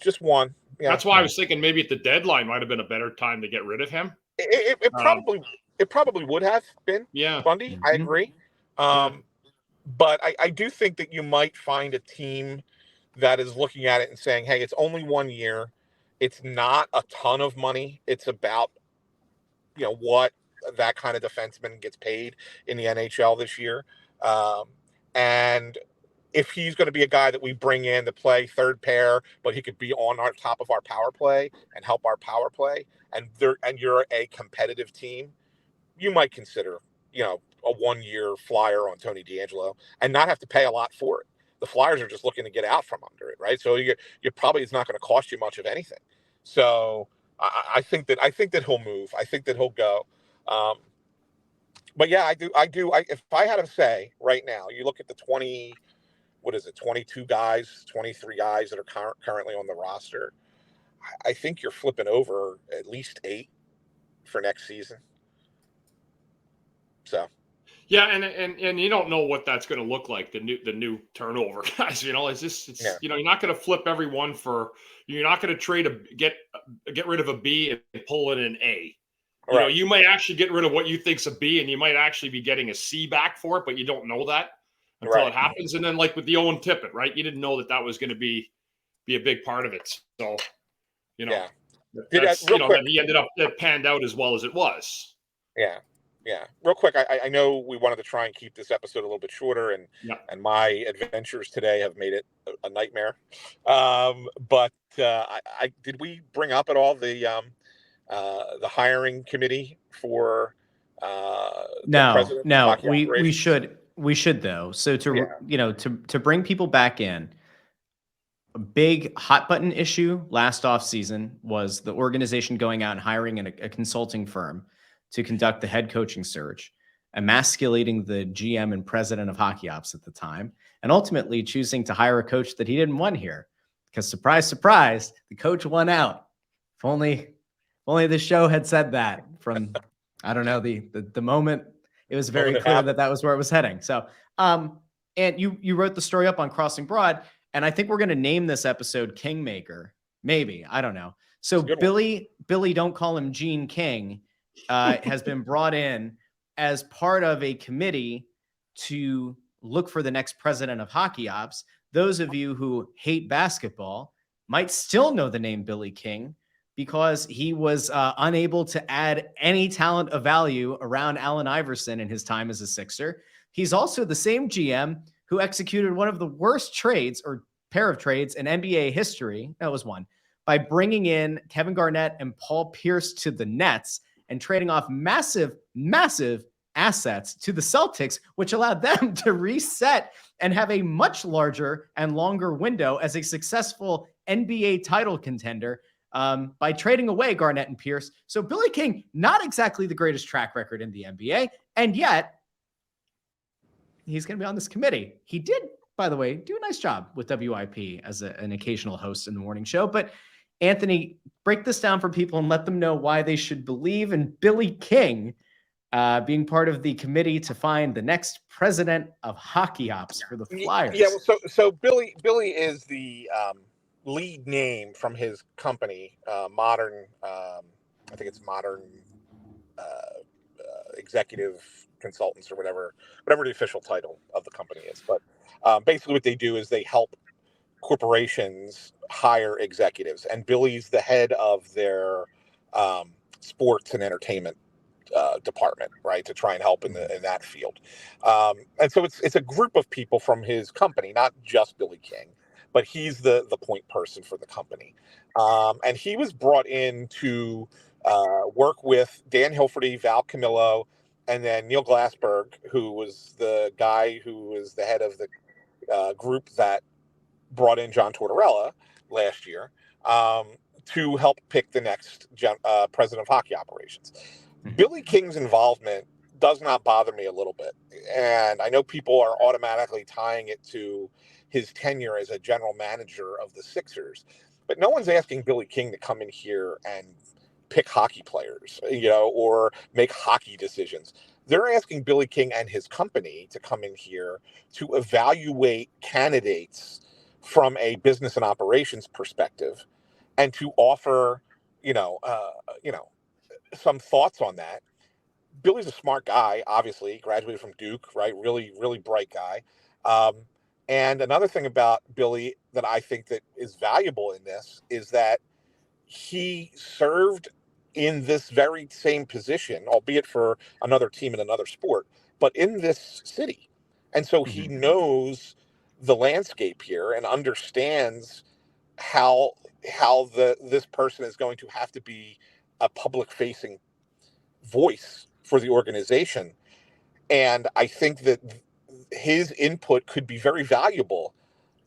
Just one. Yeah. That's why I was thinking maybe at the deadline might have been a better time to get rid of him. It probably would have been. Yeah, Bundy. I agree. But I do think that you might find a team that is looking at it and saying, hey, it's only 1 year. It's not a ton of money. It's about, what that kind of defenseman gets paid in the NHL this year. And if he's going to be a guy that we bring in to play third pair, but he could be on our top of our power play and help our power play, and you're a competitive team, you might consider, a 1 year flyer on Tony D'Angelo and not have to pay a lot for it. The Flyers are just looking to get out from under it, right? So you're probably, it's not going to cost you much of anything. So I think that he'll move. I think that he'll go. But yeah, I do. If I had to say right now, you look at the 22 guys, 23 guys that are currently on the roster. I think you're flipping over at least 8 for next season. So. Yeah, and you don't know what that's going to look like, the new turnover guys. You're not going to flip everyone you're not going to trade get rid of a B and pull in an A. Right. You might actually get rid of what you think's a B, and you might actually be getting a C back for it, but you don't know that until it happens. And then like with the Owen Tippett, right? You didn't know that was going to be a big part of it. So, Yeah. Then he ended up panned out as well as it was. Yeah. Yeah. Real quick, I know we wanted to try and keep this episode a little bit shorter, and my adventures today have made it a nightmare. But did we bring up at all the hiring committee for No, we should though. So to bring people back in, a big hot button issue last off season was the organization going out and hiring a consulting firm to conduct the head coaching search, emasculating the GM and president of hockey ops at the time, and ultimately choosing to hire a coach that he didn't want here. Because surprise, surprise, the coach won out. If only the show had said that from, I don't know, the moment it was very clear that was where it was heading. So, and you wrote the story up on Crossing Broad, and I think we're going to name this episode Kingmaker. Maybe, I don't know. So Billy, don't call him Gene King, has been brought in as part of a committee to look for the next president of hockey ops. Those of you who hate basketball might still know the name Billy King because he was unable to add any talent of value around Allen Iverson in his time as a Sixer. He's also the same GM who executed one of the worst trades or pair of trades in NBA history. That was one, by bringing in Kevin Garnett and Paul Pierce to the Nets and trading off massive, massive assets to the Celtics, which allowed them to reset and have a much larger and longer window as a successful NBA title contender by trading away Garnett and Pierce. So Billy King, not exactly the greatest track record in the NBA, and yet he's going to be on this committee. He did, by the way, do a nice job with WIP as an occasional host in the morning show. But Anthony, break this down for people and let them know why they should believe in Billy King being part of the committee to find the next president of hockey ops for the Flyers. Yeah, so Billy is the lead name from his company, Modern. I think it's Modern Executive Consultants or whatever the official title of the company is. But basically, what they do is they help corporations hire executives, and Billy's the head of their sports and entertainment department, right, to try and help in that field. And so it's a group of people from his company, not just Billy King, but he's the point person for the company. And he was brought in to work with Dan Hilferty, Val Camillo, and then Neil Glassberg, who was the guy who was the head of the group that brought in John Tortorella last year, to help pick the next president of hockey operations. Billy King's involvement does not bother me a little bit. And I know people are automatically tying it to his tenure as a general manager of the Sixers, but no one's asking Billy King to come in here and pick hockey players, or make hockey decisions. They're asking Billy King and his company to come in here to evaluate candidates from a business and operations perspective, and to offer, some thoughts on that. Billy's a smart guy, obviously, graduated from Duke, right? Really, really bright guy. And another thing about Billy that I think that is valuable in this is that he served in this very same position, albeit for another team in another sport, but in this city. And so he knows the landscape here and understands how this person is going to have to be a public facing voice for the organization. And I think that his input could be very valuable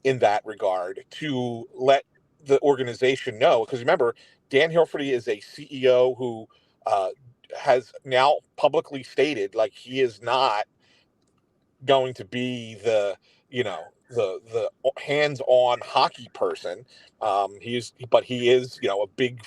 in that regard to let the organization know. Because remember, Dan Hilferty is a CEO who has now publicly stated, like, he is not going to be the hands-on hockey person. He is a big.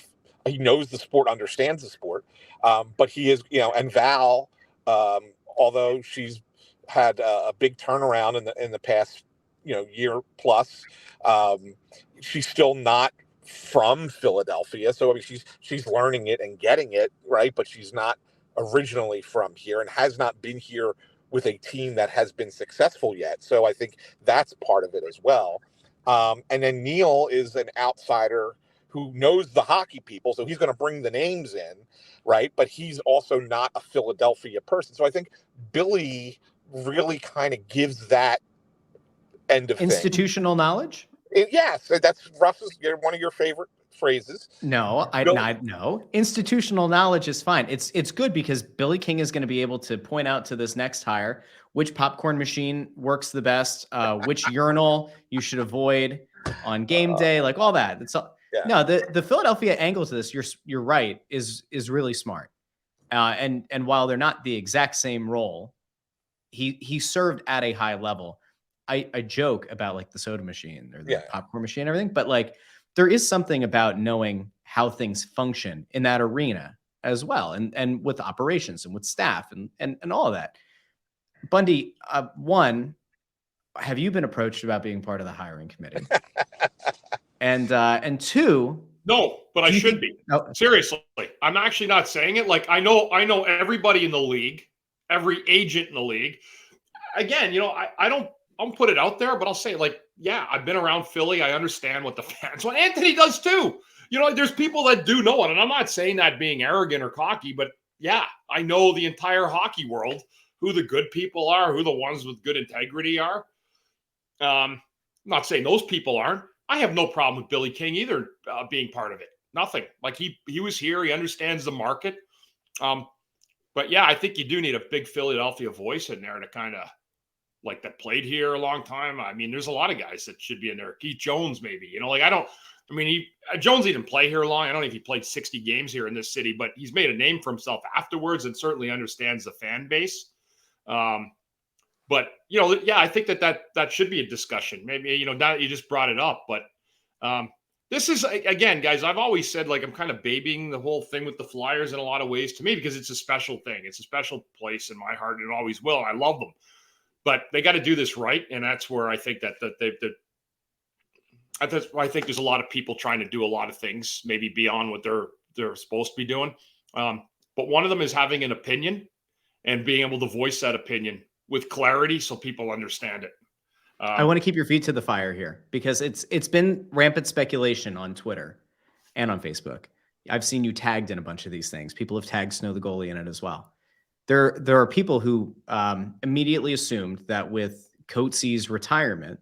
He knows the sport, understands the sport, but he is, and Val, although she's had a big turnaround in the past, year plus, she's still not from Philadelphia. So I mean, she's learning it and getting it, right, but she's not originally from here and has not been here with a team that has been successful yet. So I think that's part of it as well. And then Neil is an outsider who knows the hockey people, so he's going to bring the names in, right? But he's also not a Philadelphia person. So I think Billy really kind of gives that end of institutional knowledge. Yes, that's Russ's. One of your favorite phrases. No, no. Institutional knowledge is fine. It's good because Billy King is going to be able to point out to this next hire which popcorn machine works the best, which urinal you should avoid on game day, like all that. It's all. Yeah. No, the Philadelphia angle to this, you're right, is really smart. And while they're not the exact same role, he served at a high level. I joke about like the soda machine or the popcorn machine and everything, but like there is something about knowing how things function in that arena as well, and with operations and with staff and all of that. Bundy, one, have you been approached about being part of the hiring committee? And two, no, but I should be. No. Seriously, I'm actually not saying it. Like I know everybody in the league, every agent in the league. Again, I don't put it out there, but I'll say, like, yeah, I've been around Philly. I understand what the fans want. Anthony does too. There's people that do know it, and I'm not saying that being arrogant or cocky, but yeah, I know the entire hockey world, who the good people are, who the ones with good integrity are. I'm not saying those people aren't. I have no problem with Billy King either being part of it. Nothing. Like he was here. He understands the market. But yeah, I think you do need a big Philadelphia voice in there to kind of like that played here a long time. I mean, there's a lot of guys that should be in there. Keith Jones, maybe. Jones didn't play here long. I don't know if he played 60 games here in this city, but he's made a name for himself afterwards and certainly understands the fan base. But, I think that should be a discussion. Maybe, now that you just brought it up. But this is, again, guys, I've always said, like, I'm kind of babying the whole thing with the Flyers in a lot of ways to me because it's a special thing. It's a special place in my heart, and it always will. I love them. But they got to do this right, and that's where I think I think there's a lot of people trying to do a lot of things, maybe beyond what they're supposed to be doing. But one of them is having an opinion and being able to voice that opinion with clarity so people understand it. I want to keep your feet to the fire here because it's been rampant speculation on Twitter and on Facebook. I've seen you tagged in a bunch of these things. People have tagged Snow the goalie in it as well. There are people who immediately assumed that with Coatesy's retirement,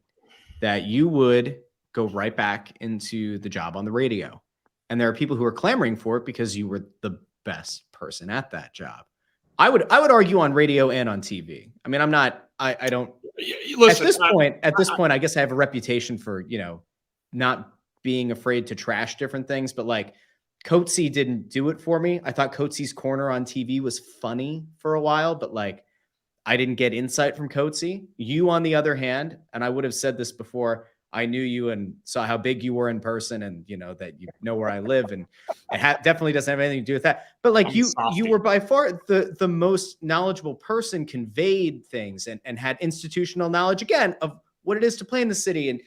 that you would go right back into the job on the radio. And there are people who are clamoring for it because you were the best person at that job. I would argue on radio and on TV. I mean, I don't listen, at this point, I guess I have a reputation for, not being afraid to trash different things, but like Coatesy didn't do it for me. I thought Coatesy's corner on TV was funny for a while, but like I didn't get insight from Coatesy. You, on the other hand, and I would have said this before, I knew you and saw how big you were in person, and that you know where I live, and it definitely doesn't have anything to do with that. But like you were by far the most knowledgeable person, conveyed things and had institutional knowledge again of what it is to play in the city. And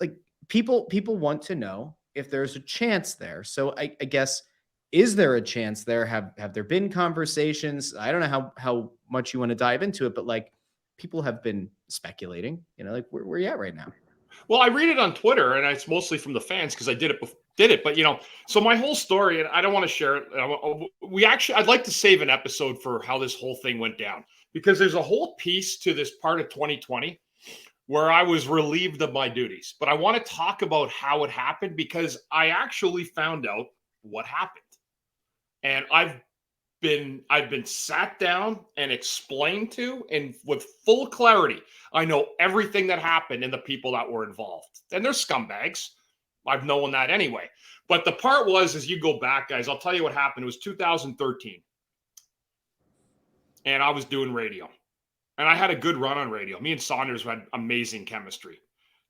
like people want to know if there's a chance there. So I guess, is there a chance there? Have there been conversations? I don't know how much you want to dive into it, but like people have been speculating, like where are you at right now? Well, I read it on Twitter, and it's mostly from the fans because I did it. But so my whole story, and I don't want to share it. I'd like to save an episode for how this whole thing went down, because there's a whole piece to this part of 2020 where I was relieved of my duties. But I want to talk about how it happened, because I actually found out what happened. And I've been sat down and explained to, and with full clarity. I know everything that happened and the people that were involved. And they're scumbags. I've known that anyway. But the part was, as you go back, guys, I'll tell you what happened. It was 2013. And I was doing radio. And I had a good run on radio. Me and Saunders had amazing chemistry.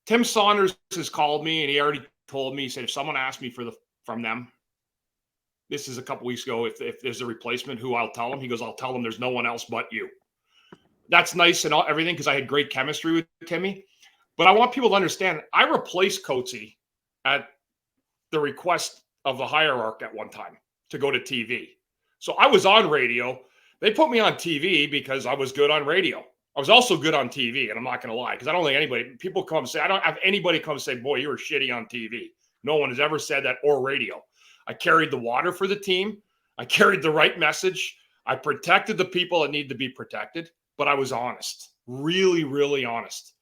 Tim Saunders has called me, and he already told me, he said, if someone asked me from them, this is a couple weeks ago, if there's a replacement, who I'll tell them. He goes, I'll tell them there's no one else but you. That's nice and everything, because I had great chemistry with Timmy. But I want people to understand, I replaced Coatesy at the request of the hierarch at one time to go to TV. So I was on radio. They put me on TV because I was good on radio. I was also good on TV, and I'm not going to lie, because I don't think people come say, I don't have anybody come say, boy, you were shitty on TV. No one has ever said that, or radio. I carried the water for the team. I carried the right message. I protected the people that need to be protected, but I was honest, really, really honest.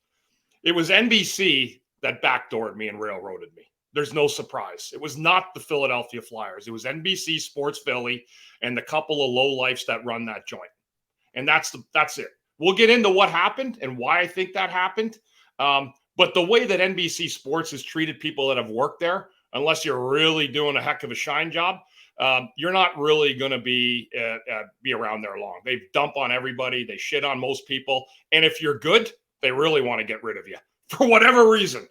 It was NBC that backdoored me and railroaded me. There's no surprise. It was not the Philadelphia Flyers. It was NBC Sports Philly and the couple of lowlifes that run that joint. And that's it. We'll get into what happened and why I think that happened. But the way that NBC Sports has treated people that have worked there, unless you're really doing a heck of a shine job, you're not really going to be around there long. They dump on everybody. They shit on most people. And if you're good, they really want to get rid of you for whatever reason.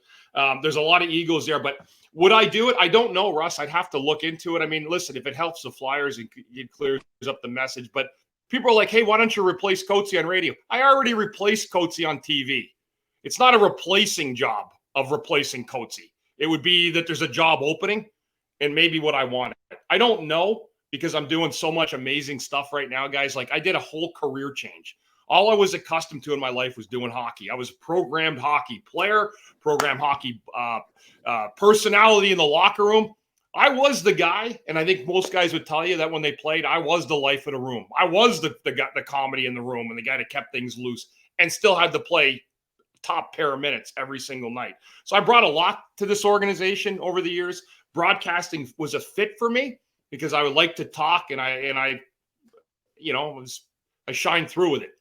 There's a lot of egos there. But would I do it? I don't know, Russ. I'd have to look into it. I mean, listen, if it helps the Flyers, it clears up the message. But people are like, hey, why don't you replace Coatesy on radio? I already replaced Coatesy on TV. It's not a replacing job of replacing Coatesy. It would be that there's a job opening and maybe what I wanted. I don't know, because I'm doing so much amazing stuff right now, guys. Like, I did a whole career change. All I was accustomed to in my life was doing hockey. I was a programmed hockey player, programmed hockey personality in the locker room. I was the guy, and I think most guys would tell you that when they played, I was the life of the room. I was the comedy in the room and the guy that kept things loose, and still had to play top pair of minutes every single night. So I brought a lot to this organization over the years. Broadcasting was a fit for me because I would like to talk, and I shined through with it.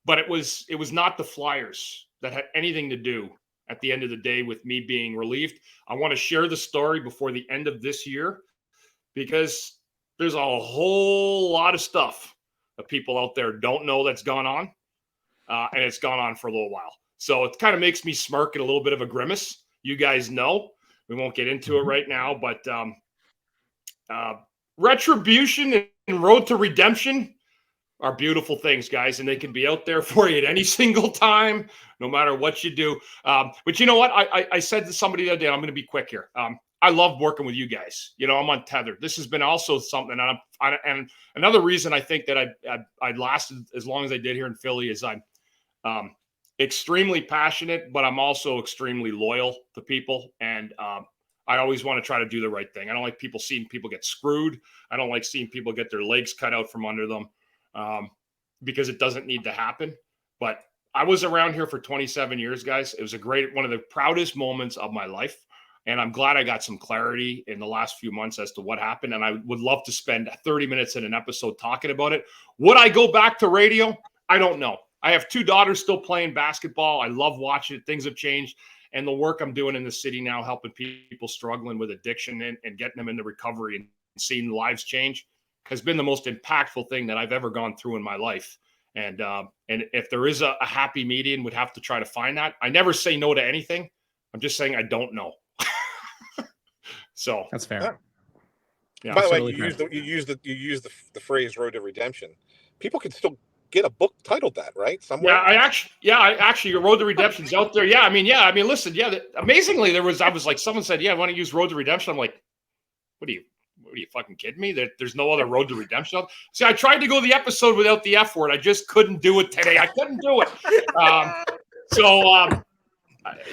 But it was not the Flyers that had anything to do at the end of the day with me being relieved. I want to share the story before the end of this year, because there's a whole lot of stuff that people out there don't know that's gone on, and it's gone on for a little while. So it kind of makes me smirk at a little bit of a grimace. You guys know. We won't get into it right now, but retribution and road to redemption are beautiful things, guys, and they can be out there for you at any single time, no matter what you do. But you know what? I said to somebody the other day, I'm going to be quick here. I love working with you guys. I'm untethered. This has been also something, and another reason I think that I lasted as long as I did here in Philly is I'm extremely passionate, but I'm also extremely loyal to people. And I always want to try to do the right thing. I don't like seeing people get screwed. I don't like seeing people get their legs cut out from under them, because it doesn't need to happen. But I was around here for 27 years, guys. It was one of the proudest moments of my life. And I'm glad I got some clarity in the last few months as to what happened. And I would love to spend 30 minutes in an episode talking about it. Would I go back to radio? I don't know. I have 2 daughters still playing basketball. I love watching it. Things have changed. And the work I'm doing in the city now, helping people struggling with addiction and getting them into recovery and seeing lives change, has been the most impactful thing that I've ever gone through in my life. And if there is a happy median, would have to try to find that. I never say no to anything, I'm just saying I don't know. So That's fair. yeah. By the way, totally you use the phrase "road to redemption." People can still get a book titled that, right? Somewhere. I actually, your Road to Redemption's out there. Yeah, I mean, listen, amazingly, I was like, someone said, yeah, I want to use Road to Redemption. I'm like, what are you fucking kidding me? There's no other Road to Redemption. See, I tried to go the episode without the F word. I just couldn't do it today. I couldn't do it.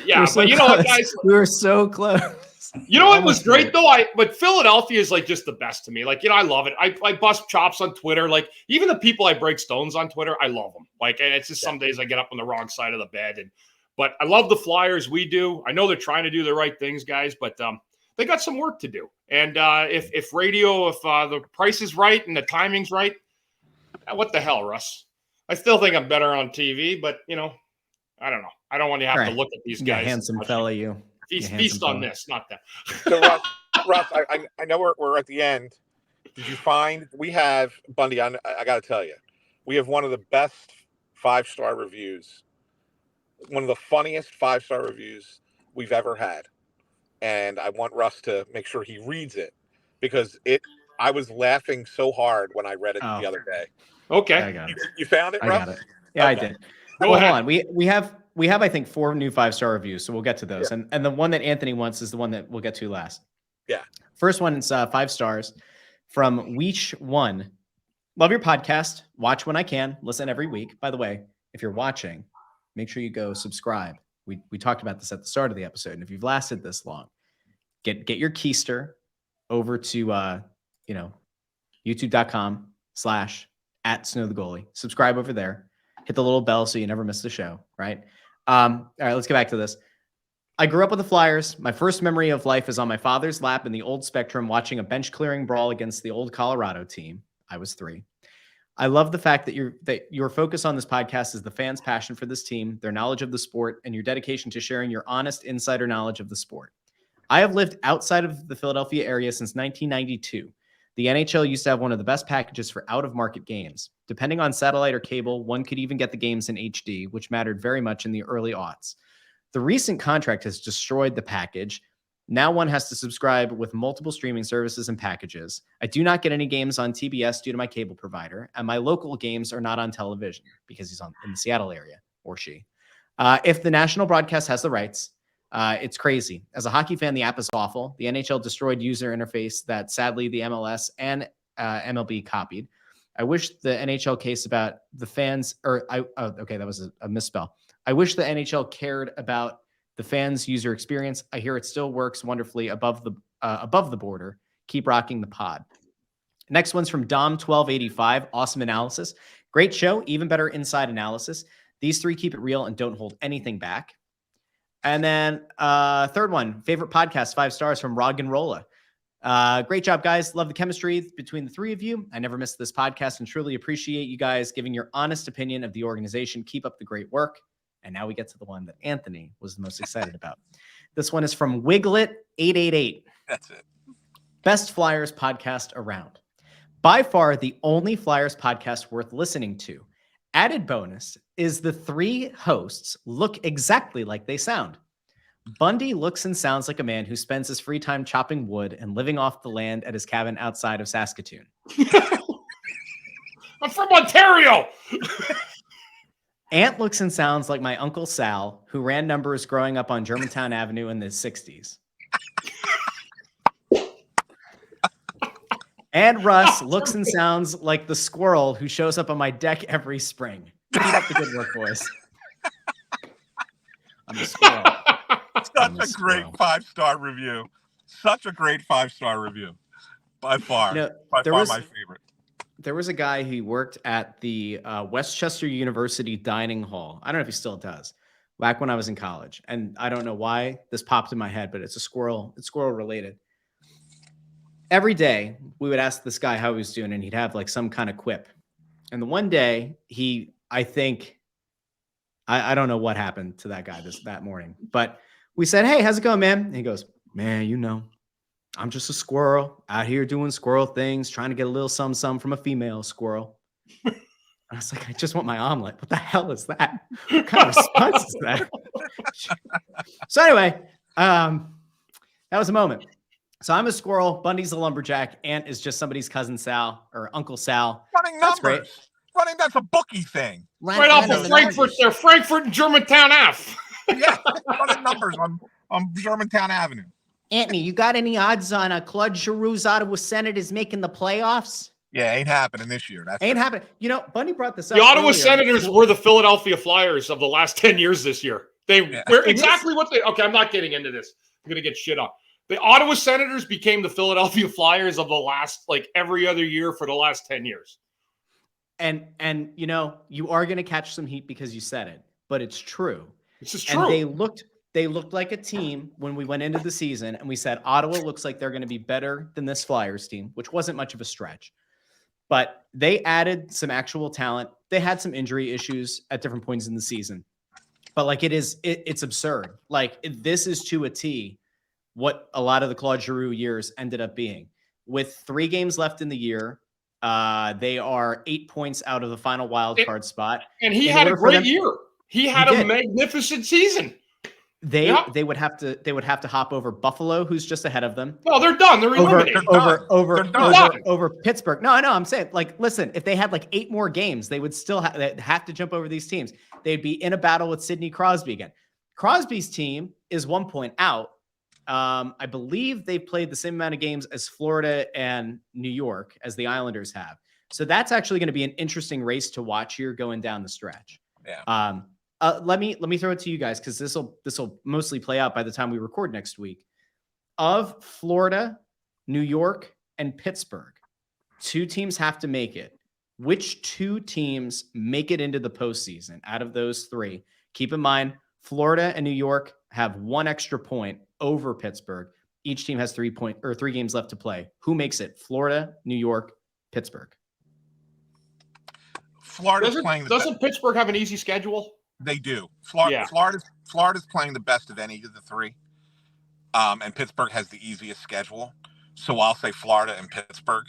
Yeah, so but you know what, guys? We were so close. You know what was great though? But Philadelphia is like just the best to me. Like, I love it. I bust chops on Twitter. Like, even the people I break stones on Twitter, I love them. Like, and it's just some days I get up on the wrong side of the bed. But I love the Flyers. We do. I know they're trying to do the right things, guys, but they got some work to do. And if the price is right and the timing's right, what the hell, Russ? I still think I'm better on TV, but I don't know. I don't want to have to look at these guys. Handsome fella, you. Feast on this, not them. So Russ, I know we're at the end. Did you find we have Bundy? I got to tell you, we have one of the best 5-star reviews, one of the funniest 5-star reviews we've ever had, and I want Russ to make sure he reads it because I was laughing so hard when I read it the other day. Okay, I got it. You found it, Russ? I got it. Yeah, okay. I did. Hold on. We have I think 4 new 5-star reviews, so we'll get to those. Yeah. And the one that Anthony wants is the one that we'll get to last. Yeah. First one is 5 stars from Weech1. Love your podcast. Watch when I can. Listen every week. By the way, if you're watching, make sure you go subscribe. We talked about this at the start of the episode, and if you've lasted this long, get your keister over to youtube.com/@SnowTheGoalie. Subscribe over there. Hit the little bell so you never miss the show, right? All right, let's get back to this. I grew up with the Flyers. My first memory of life is on my father's lap in the old Spectrum watching a bench clearing brawl against the old Colorado team. I was 3. I love the fact that your focus on this podcast is the fans' passion for this team, their knowledge of the sport, and your dedication to sharing your honest insider knowledge of the sport. I have lived outside of the Philadelphia area since 1992. The NHL used to have one of the best packages for out-of-market games. Depending on satellite or cable, one could even get the games in HD, which mattered very much in the early aughts. The recent contract has destroyed the package. Now one has to subscribe with multiple streaming services and packages. I do not get any games on TBS due to my cable provider, and my local games are not on television because he's in the Seattle area, or she. If the national broadcast has the rights, it's crazy. As a hockey fan, the app is awful. The NHL destroyed user interface that sadly the MLS and MLB copied. I wish the NHL case about the fans, that was a misspell. I wish the NHL cared about the fans' user experience. I hear it still works wonderfully above the border. Keep rocking the pod. Next one's from Dom1285. Awesome analysis. Great show. Even better inside analysis. These 3 keep it real and don't hold anything back. And then third one, favorite podcast, 5 stars from Rog and Rolla. Great job, guys. Love the chemistry between the 3 of you. I never missed this podcast and truly appreciate you guys giving your honest opinion of the organization. Keep up the great work. And now we get to the one that Anthony was the most excited about. This one is from Wiglet888. That's it. Best Flyers podcast around. By far the only Flyers podcast worth listening to. Added bonus is the 3 hosts look exactly like they sound. Bundy looks and sounds like a man who spends his free time chopping wood and living off the land at his cabin outside of Saskatoon. I'm from Ontario. Ant looks and sounds like my Uncle Sal, who ran numbers growing up on Germantown Avenue in the 60s. And Russ looks and sounds like the squirrel who shows up on my deck every spring. Keep up the good work, boys. I'm a squirrel. Such a great 5-star review. Such a great 5-star review. By far. My favorite. There was a guy who worked at the Westchester University dining hall. I don't know if he still does. Back when I was in college. And I don't know why this popped in my head, but it's squirrel related. Every day we would ask this guy how he was doing, and he'd have like some kind of quip. And the one day I don't know what happened to that guy that morning, but we said, "Hey, how's it going, man?" And he goes, "Man, I'm just a squirrel out here doing squirrel things, trying to get a little some from a female squirrel." I was like, "I just want my omelet." What the hell is that? What kind of response is that? So anyway, that was a moment. So I'm a squirrel. Bundy's a lumberjack. Ant is just somebody's cousin Sal or Uncle Sal. Running That's great. numbers. That's a bookie thing. Right off of Frankfurt there, Frankfurt and Germantown Ave. Yeah, running numbers on Germantown Avenue. Anthony, you got any odds on Claude Giroux's Ottawa Senators making the playoffs? Yeah, ain't happening this year. That's Ain't happening. You know, Bundy brought this up. The Ottawa earlier. Senators were the Philadelphia Flyers of the last 10 years this year. They were exactly what they. Okay, I'm not getting into this. I'm gonna get shit on. The Ottawa Senators became the Philadelphia Flyers of the last, like, every other year for the last 10 years. And you know, you are going to catch some heat because you said it, but it's true. This is true. And they looked like a team when we went into the season, and we said Ottawa looks like they're going to be better than this Flyers team, which wasn't much of a stretch. But they added some actual talent. They had some injury issues at different points in the season. But like it's absurd. Like this is to a T what a lot of the Claude Giroux years ended up being. With 3 games left in the year, they are 8 points out of the final wild card spot. And he had a great year. He had a magnificent season. They would have to hop over Buffalo, who's just ahead of them. No, they're done. They're eliminated. Over Pittsburgh. No, I'm saying, like, listen, if they had like 8 more games, they would still have to jump over these teams. They'd be in a battle with Sidney Crosby again. Crosby's team is 1 point out. I believe they played the same amount of games as Florida and New York as the Islanders have. So that's actually going to be an interesting race to watch here going down the stretch. Yeah. Let me throw it to you guys because this will mostly play out by the time we record next week. Of Florida, New York, and Pittsburgh, 2 teams have to make it. Which 2 teams make it into the postseason out of those 3? Keep in mind, Florida and New York have 1 extra point over Pittsburgh. Each team has 3 games left to play. Who makes it? Florida, New York, Pittsburgh. Doesn't Pittsburgh have an easy schedule? They do. Florida's playing the best of any of the 3. And Pittsburgh has the easiest schedule. So I'll say Florida and Pittsburgh.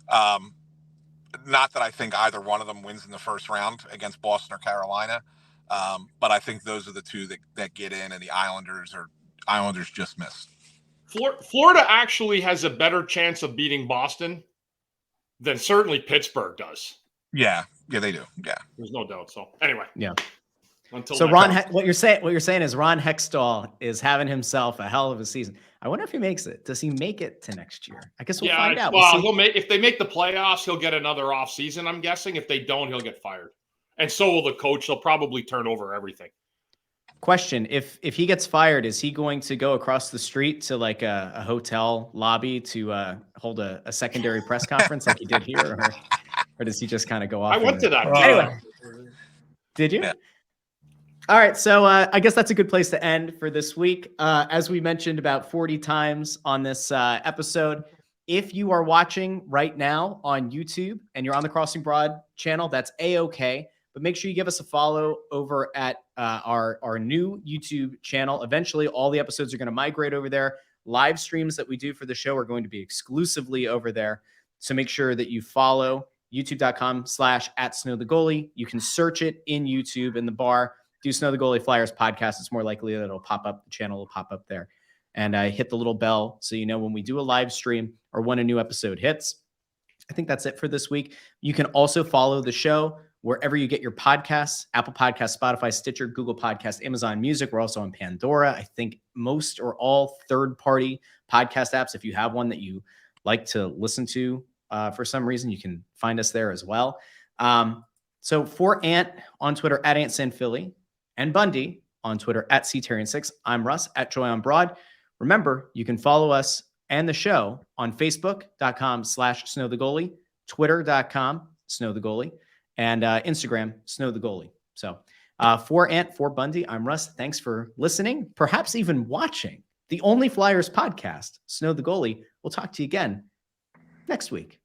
Not that I think either one of them wins in the first round against Boston or Carolina. But I think those are the 2 that get in, and the Islanders just miss. Florida actually has a better chance of beating Boston than certainly Pittsburgh does. Yeah, they do. Yeah, there's no doubt. So anyway, yeah. Until what you're saying is Ron Hextall is having himself a hell of a season. I wonder if he makes it. Does he make it to next year? I guess we'll find out. Well, if they make the playoffs, he'll get another off season. I'm guessing. If they don't, he'll get fired. And so will the coach. They'll probably turn over everything. Question: If he gets fired, is he going to go across the street to like a hotel lobby to hold a secondary press conference like he did here, or does he just kind of go off? I went to that. Anyway, did you? Yeah. All right, so I guess that's a good place to end for this week. As we mentioned about 40 times on this episode, if you are watching right now on YouTube and you're on the Crossing Broad channel, that's A-OK. But make sure you give us a follow over at our new YouTube channel. Eventually, all the episodes are going to migrate over there. Live streams that we do for the show are going to be exclusively over there. So make sure that you follow youtube.com/@SnowTheGoalie. You can search it in YouTube in the bar. Do Snow the Goalie Flyers podcast. It's more likely that it'll pop up. The channel will pop up there. And hit the little bell so you know when we do a live stream or when a new episode hits. I think that's it for this week. You can also follow the show wherever you get your podcasts: Apple Podcasts, Spotify, Stitcher, Google Podcasts, Amazon Music. We're also on Pandora. I think most or all third-party podcast apps. If you have one that you like to listen to for some reason, you can find us there as well. So for Ant on Twitter @AntSanPhilly, and Bundy on Twitter @CTarian6. I'm Russ @JoyOnBroad. Remember, you can follow us and the show on Facebook.com/SnowTheGoalie, Twitter.com/SnowTheGoalie, and Instagram SnowTheGoalie. So for Ant, for Bundy, I'm Russ. Thanks for listening, perhaps even watching the only Flyers podcast, Snow the Goalie. We'll talk to you again next week.